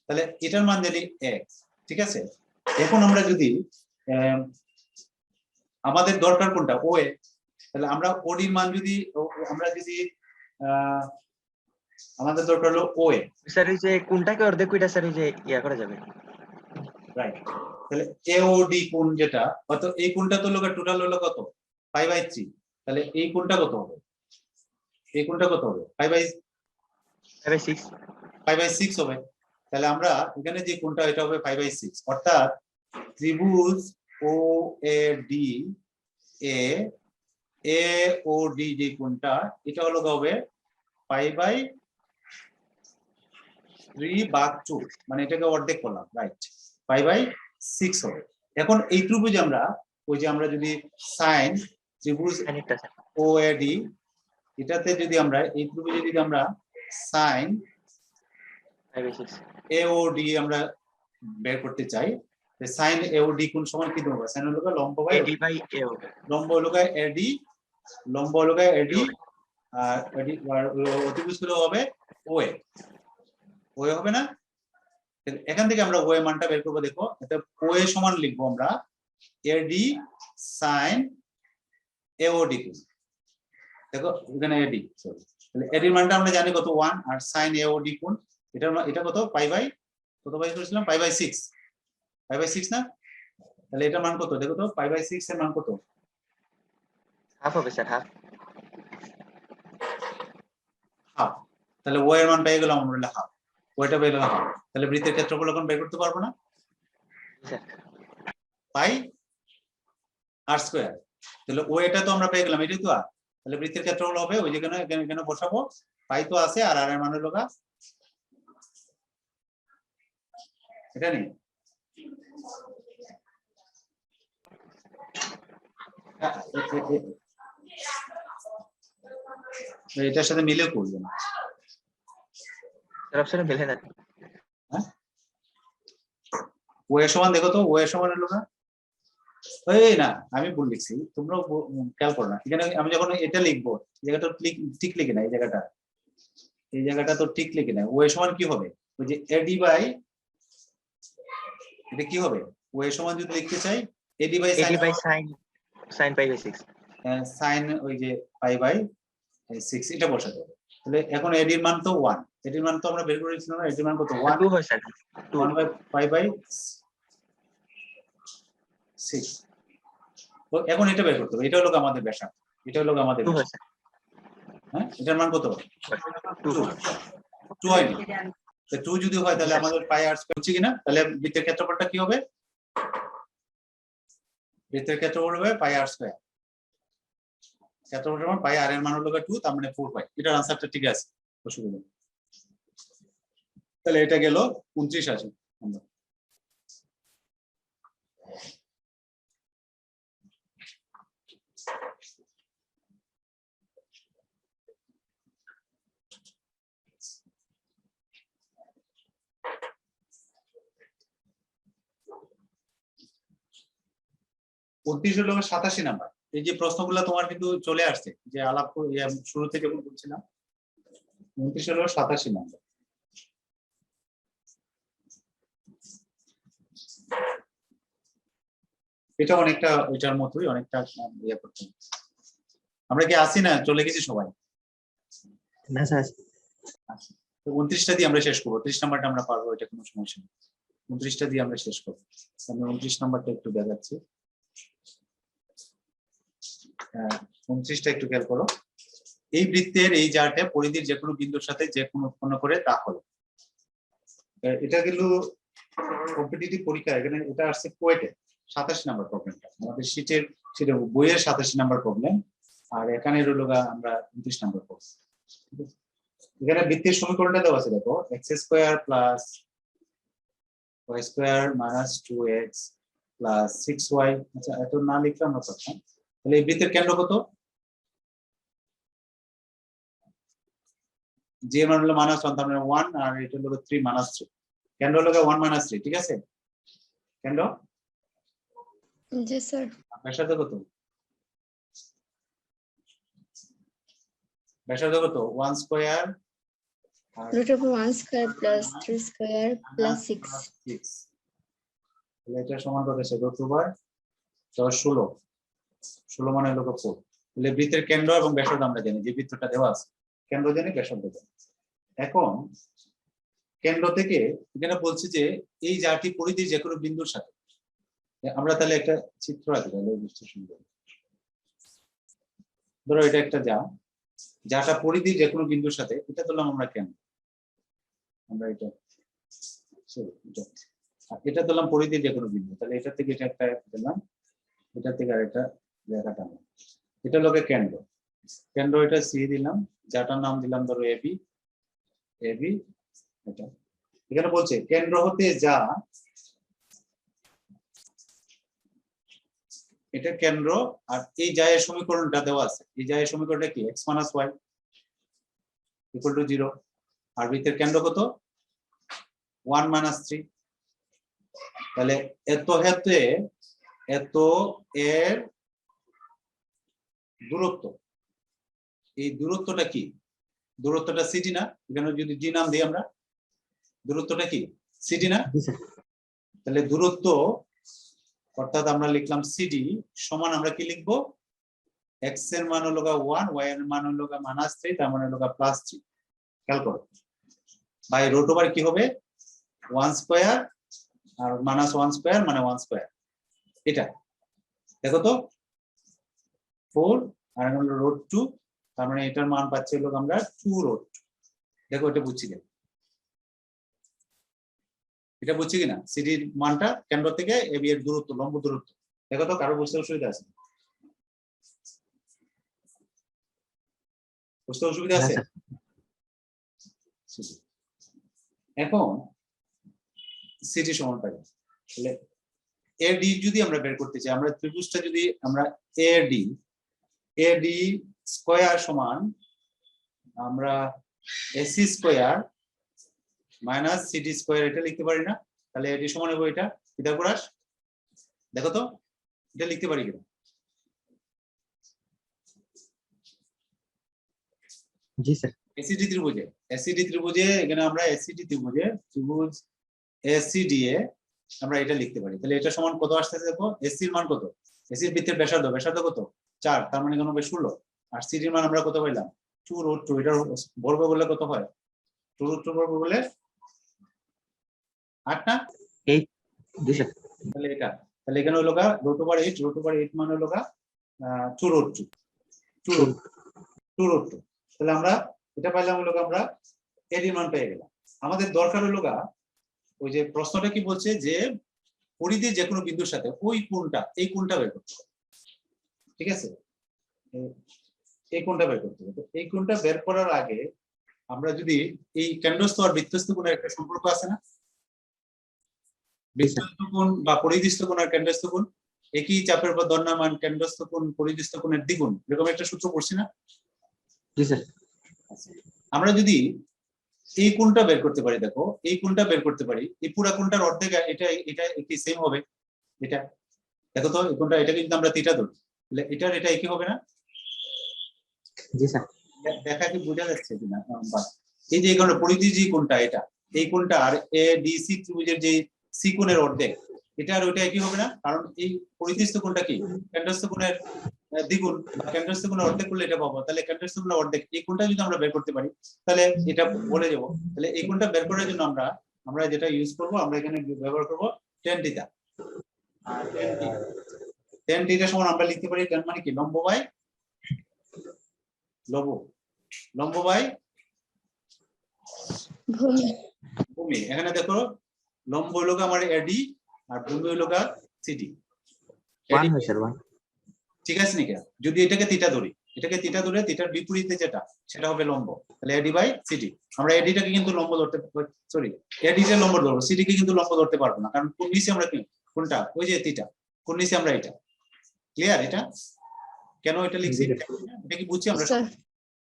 Speaker 1: তাহলে এটার মান দিলি 1, ঠিক আছে। এখন আমরা যদি আমাদের দরকার কোনটা, ও এ, তাহলে আমরা ওডির মান যদি আমরা যদি আমাদের দরকার হলো ও এ,
Speaker 3: স্যার এই যে কোনটাকে অর্ধেক কইটা স্যার এই যে ইয়া করা যাবে,
Speaker 1: রাইট। তাহলে এওডি কোণ যেটা, অত এই কোণটা তো লোক টোটাল হলো কত 5/3, তাহলে এই কোণটা কত হবে, এই কোণটা কত হবে 5/6 হবে। তাহলে আমরা এখানে যে কোণটা এটা হবে 5/6, অর্থাৎ ত্রিভুজ ও A D A O D যে কোণটা এটা হলো হবে 5/3/2, মানে এটাকে অর্ধেক করলাম, রাইট 5/6 হবে। এখন এই ত্রিভুজ আমরা ওই যে আমরা যদি সাইন ত্রিভুজ ও এ ডি এটাতে যদি আমরা এই ত্রিভুজে যদি আমরা সাইন এওডি আমরা বের করতে চাই, সাইন এওডি কোণ সমান কি দেবো? সাইন হলো লম্ব বাই
Speaker 3: এডি বাই এ হবে,
Speaker 1: লম্ব হলো এডি, লম্ব হলো এডি, আর এডি অতিভুজ গুলো হবে ওএ, ওএ হবে না? এখান থেকে আমরা ওএ মানটা বের করব। দেখো এটা ওএ সমান লিখবো আমরা এডি সাইন এওডি কোণ। দেখো এখানে এডি, সরি, তাহলে এডির মানটা আমরা জানি কত 1, আর সাইন এওডি কোণ এটা কত কত বাই করেছিলাম 5/6 না? তাহলে এটার মান কত দেখো তো, 5/6 এর মান কত?
Speaker 3: হাফ হবে স্যার,
Speaker 1: হাফ। তাহলে ও এর মান পেয়ে গেলাম আমরা হাফ, ওইটা পেয়ে গেলাম হাফ। তাহলে বৃত্তের ক্ষেত্রফল এখন বের করতে পারবো না, পাই আর স্কয়ার। তাহলে ও এটা তো আমরা পেয়ে গেলাম, এটাই তো আর। তাহলে বৃত্তের ক্ষেত্রফল হবে ওই যেখানে এখানে বসাবো, পাই তো আছে, আর এর মান হলো এটা নেই, এটার সাথে মিলে করবে না,
Speaker 3: অপশনে মিলে না।
Speaker 1: হ্যাঁ ও এর সমান দেখো তো, ও এর সমান হলো এই না আমি ভুল লিখছি, তোমরা খেয়াল করো না। এখানে আমি যখন এটা লিখবো জায়গাটা ঠিক লিখে না, এই জায়গাটা তো ঠিক লিখে না। ও এর সমান কি হবে, ওই যে এডি বাই, এটা কি হবে ও এর সমান যদি লিখতে চাই AD by
Speaker 3: sine pi by 6,
Speaker 1: sine ওই যে পাই/6 এটা বসাতে হবে। তাহলে এখন এডির মান তো 1, এডির মান তো আমরা বের করে দিয়েছিলাম না, এডির মান কত 1,
Speaker 3: 2 হয় স্যার,
Speaker 1: 1/5/6। তো এখন এটা বের করতে হবে, এটা হলো আমাদের ব্যাসার্ধ, এটা হলো আমাদের
Speaker 3: 2 হয় স্যার,
Speaker 1: হ্যাঁ এটার মান কত 2 হয়নি? তো 2 যদি হয় তাহলে আমাদের পাই আর স্কয়ার হচ্ছে কিনা? তাহলে বৃত্তের ক্ষেত্রফলটা কি হবে, বৃত্তের ক্ষেত্রফল হবে পাই আর স্কয়ার, ক্ষেত্রফলের মান পাই আর এর মান হলো 2, তার মানে 4 পাই। এটার आंसरটা ঠিক আছে, অসুবিধা নেই। তাহলে এটা গেল 29 আসে আমরা। উদ্দেশ্য হলো 87 নাম্বার। এই যে প্রশ্নগুলো তোমার কিন্তু চলে আসছে, যে আলাপ শুরু থেকে বলছিলাম, 29 হলো 87 নাম্বার। এটা অনেকটা ওইটার মতোই, অনেকটা ইয়ে করতে। আমরা কি আসি না, চলে গেছি সবাই?
Speaker 5: না স্যার
Speaker 1: তো 29টা দিয়ে আমরা শেষ করবো, 30 নাম্বারটা আমরা পারবো, এটা কোনো সমস্যা নেই। 29টা দিয়ে আমরা শেষ করবো। আমি 29 নাম্বারটা একটু দেখাচ্ছি। 29টা একটু খেয়াল করো। এই বৃত্তের এই জায়গাটা পরিধির যে কোনো বিন্দুর সাথে যে কোনো উৎপন্ন করে তা হলো। এটা কিন্তু কম্পিটিটিভ পরীক্ষা, এখানে এটা আসছে কোয়েটে 87 নাম্বার প্রবলেমটা, আমাদের শীটের বইয়ের 87 নাম্বার প্রবলেম, আর এখানে রইল আমরা 29 নাম্বার প্রবলেম। এখানে বৃত্তের সমীকরণটা দেওয়া আছে, দেখো x square plus y square minus 2x plus 6y। আচ্ছা, এত না লিখলে আমরা পারতাম। তাহলে এই বৃত্তের কেন্দ্র কত? যে মান হলো -1, তার মানে 1, আর এটা হলো 3 -3। কেন্দ্র হলো 1 -3, ঠিক আছে? কেন্দ্র
Speaker 4: জি স্যার।
Speaker 1: ব্যাসার্ধ কত? ব্যাসার্ধ কত? 1 square
Speaker 4: root of 1 square plus 3 square plus 6.
Speaker 1: 6। তাহলে এটা সমান কত? সে √16 মানে হলো 4। তাহলে বৃত্তের কেন্দ্র এবং ব্যাসার্ধ আমরা জানি, যে বৃত্তটা দেওয়া আছে কেন্দ্র জানি, ব্যাসার্ধ জানি। এখন কেন্দ্র থেকে এখানে বলছি যে এই জায়গাটি পরিধির যে কোনো বিন্দুর সাথে, আমরা তাহলে একটা চিত্র আঁকি, তাহলে বুঝতে সুন্দর। ধরো এটা একটা যাটা পরিধির যে কোনো বিন্দুর সাথে, এটা ধরলাম আমরা কেন্দ্র, আমরা এটা এটা ধরলাম পরিধির যে কোনো বিন্দু। তাহলে এটা থেকে এটা একটা দিলাম, এটা থেকে আরেকটা জায়গা টানলাম, এটা হলো কেন্দ্র। কেন্দ্র এটা সি দিলাম, যাটার নাম দিলাম ধরো এবি। এটা এখানে বলছে কেন্দ্র হতে যা, এটা কেন্দ্র, আর এই জায়ের সমীকরণটা দেওয়া আছে। এই জায়ের সমীকরণটা কি? x - y = 0। আর বৃত্তের কেন্দ্র কত? 1 - 3। তাহলে এত এর দূরত্ব, এই দূরত্বটা কি? দূরত্বটা সিডি না? এখানে যদি জি নাম দিই আমরা, দূরত্বটা কি? সিডি না? তাহলে দূরত্ব অর্থাৎ আমরা লিখলাম সিডি সমান, আমরা কি লিখবো? x এর মান হলো 1, y এর মান হলো -3, তার মানে হলো +3। খেয়াল করো, বাই রুট ওভার কি হবে? 1 স্কয়ার আর -1 স্কয়ার মানে 1 স্কয়ার। এটা দেখো তো 4 আর হলো √2, তার মানে এটার মান পাচ্ছি হলো আমরা 2√2। দেখো এটা বুঝছি কিনা? এটা বুঝছি কিনা? সিডির মানটা কেন্দ্র থেকে এবি এর দূরত্ব, লম্ব দূরত্ব। দেখো তো কারো বুঝতে অসুবিধা আছে? বুঝতে অসুবিধা আছে? এখন সিডি সমান পাই, তাহলে এডি যদি আমরা বের করতে চাই, আমরা ত্রিভুজটা যদি আমরা এডি স্কয়ার সমান আমরা AC square minus CD square এটা লিখতে পারি না? তাহলে এডি সমান হবে এটা পিথাগোরাস। দেখো তো এটা লিখতে পারি কিনা?
Speaker 5: জি স্যার।
Speaker 1: এসিডি ত্রিভুজে এখানে আমরা ত্রিভুজ এসিডি এ আমরা এটা লিখতে পারি। তাহলে এটা সমান কত আসতেছে? দেখো এসির মান কত? এসির বৃত্তের ব্যাসার্ধ কত? 4, তার মানে এখানে হবে 16। আর সিডির মান আমরা কত পাইলাম? 2√2। এটা বর্গ করলে কত হয়? 2√2 বর্গ করলে 8 না?
Speaker 5: 8। জি স্যার।
Speaker 1: তাহলে এটা, তাহলে এখানে হলো √8 মান হলো 2√2। তাহলে আমরা এটা পাইলাম হলো আমরা এডির মান পেয়ে গেলাম। আমাদের দরকার হলো ওই যে প্রশ্নটা কি বলছে যে পরিধির যে কোনো বিন্দুর সাথে ওই কোণটা, এই কোণটা বের করতে হবে। ঠিক আছে, এই কোণটা বের করতে হবে। এই কোণটা বের করার আগে আমরা যদি এই কেন্দ্রস্থ আর বৃত্তস্থ কোণের একটা সম্পর্ক আছে না? বৃত্তস্থ কোণ বা পরিধিস্থ কোণ আর কেন্দ্রস্থ কোণ একই চাপের উপর দণ্ডায়মান, কেন্দ্রস্থ কোণ পরিধিস্থ কোণের দ্বিগুণ, এরকম একটা সূত্র পড়ছি না?
Speaker 5: জি স্যার।
Speaker 1: আমরা যদি এই কোণটা বের করতে পারি, দেখো এই কোণটা বের করতে পারি, এই পুরো কোণটার অর্ধেক এটা একই সেম হবে। এটা দেখো তো এই কোণটা, এটাকে যদি আমরা থিটা ধরি, তাহলে এটা একই হবে না?
Speaker 5: জি স্যার।
Speaker 1: দেখা কি বোঝা যাচ্ছে কিনা? এই যে এখানে পরিধি যে কোণটা, এটা এই কোণটা আর এ ডি সি ত্রিভুজের যে সি কোণের অর্ধেক, এটা আর ওইটা একই হবে না, কারণ এই পরিধিস্থ কোণটা কি কেন্দ্রস্থ কোণের দ্বিগুণ বা কেন্দ্রস্থ কোণের অর্ধেক করলে এটা পাবো। তাহলে কেন্দ্রস্থ কোণের অর্ধেক এই কোণটা যদি আমরা বের করতে পারি তাহলে এটা বলে যাবো। তাহলে এই কোণটা বের করার জন্য আমরা যেটা ইউজ করব, আমরা এখানে ব্যবহার করব tan থিটা। আর tan থিটা সমান আমরা লিখতে পারি tan মানে কি লম্ব বাই
Speaker 4: ভূমি
Speaker 1: ভূমি। এখানে দেখো লম্ব হলো আমার এডি আর ভূমি হলো সিডি।
Speaker 5: 1 হয় স্যার 1
Speaker 1: ঠিক আছে নাকি? যদি এটাকে থিটা ধরি, থিটার বিপরীতে যেটা সেটা হবে লম্ব, তাহলে এডি বাই সিডি। আমরা এডিটাকে কিন্তু লম্ব ধরতে, সরি এডিটা লম্ব ধরবো, সিডি কে কিন্তু লম্ব ধরতে পারবো না, কারণ কোন নিচে আমরা কি কোনটা ওই যে থিটা, কোন নিচে আমরা এটা। ক্লিয়ার? এটা কেন এটা লিখছি এটা কি বুঝছি আমরা?
Speaker 4: স্যার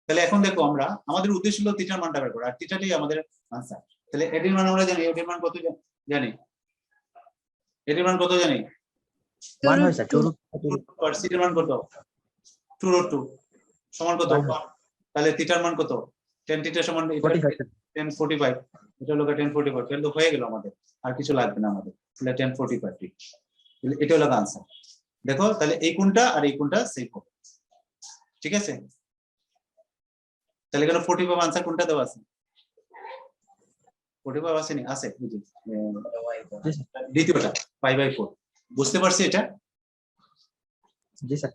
Speaker 1: তাহলে এখন দেখো আমরা আমাদের উদ্দেশ্য হলো থিটার মানটা বের করা, আর থিটাটাই আমাদের আনসার। তাহলে এডির মান আমরা জানি, এডির মান কত জানি? এডির মান কত জানি?
Speaker 5: 1 হয় স্যার 2
Speaker 1: আর সিডির মান কত? 2√2 সমান কত? তাহলে থিটার মান কত? tan থিটা সমান এটা
Speaker 5: 45 স্যার।
Speaker 1: tan 45, এটা হলো tan 45, তাহলে তো হয়ে গেল আমাদের, আর কিছু লাগবে না আমাদের। তাহলে tan 45 ঠিক, তাহলে এটা হলো आंसर। দেখো তাহলে এই কোণটা আর এই কোণটা সেম হবে, ঠিক আছে? তাহলে এখানে 45 आंसर কোনটা দেওয়া আছে? 45 আছে নি? আছে, বুঝি দ্বিতীয়টা π/4। বুঝতে পারছি এটা?
Speaker 5: জি স্যার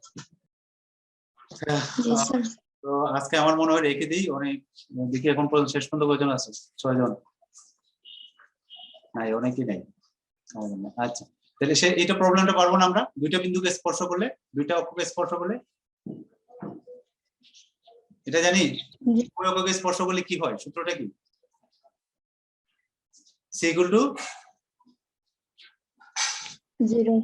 Speaker 4: জি স্যার
Speaker 1: তো আজকে আমার মনে হয় রেখে দিই, অনেক দেখি এখন পর্যন্ত শেষ পর্যন্ত কয়জন আছে? 6 জন নাই, অনেকই নাই। আচ্ছা, তাহলে সে এটা প্রবলেমটা পারবো না আমরা দুইটা বিন্দুকে স্পর্শ করলে, দুইটা অক্ষকে স্পর্শ করলে, এটা জানি
Speaker 4: জি।
Speaker 1: উভয় অক্ষকে স্পর্শ করলে কি হয়, সূত্রটা কি? c equal to
Speaker 4: 0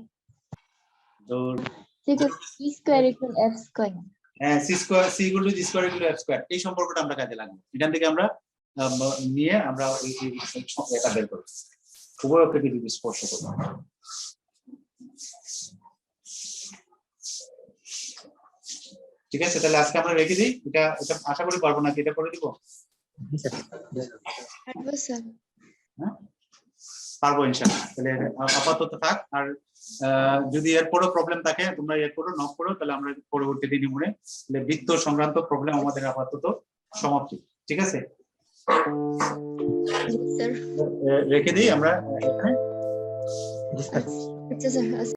Speaker 1: তো
Speaker 4: c square equal f square
Speaker 1: হ্যাঁ c equal to g square equal to f square, এই সম্পর্কটা আমরা কাজে লাগাবো। এখান থেকে আমরা নিয়ে আমরা এটা বের করব, উভয় অক্ষকে যদি স্পর্শ করব। ঠিক আছে, তাহলে আজকে আমরা রেখে দিই। এটা আশা করি পারবো না, এটা করে দিব।
Speaker 5: জি স্যার
Speaker 4: পারবো স্যার
Speaker 1: হ্যাঁ পারবো ইনশাআল্লাহ। তাহলে আপাতত থাক, আর যদি এরপরও প্রবলেম থাকে তোমরা এরপরও নক করো, তাহলে আমরা পরবর্তী দিনে মনে তাহলে বৃত্ত সংক্রান্ত প্রবলেম আমাদের আপাতত সমাপ্তি। ঠিক আছে,
Speaker 4: জি স্যার
Speaker 1: রেখে দিই আমরা এখানে।
Speaker 5: জি স্যার
Speaker 4: আচ্ছা স্যার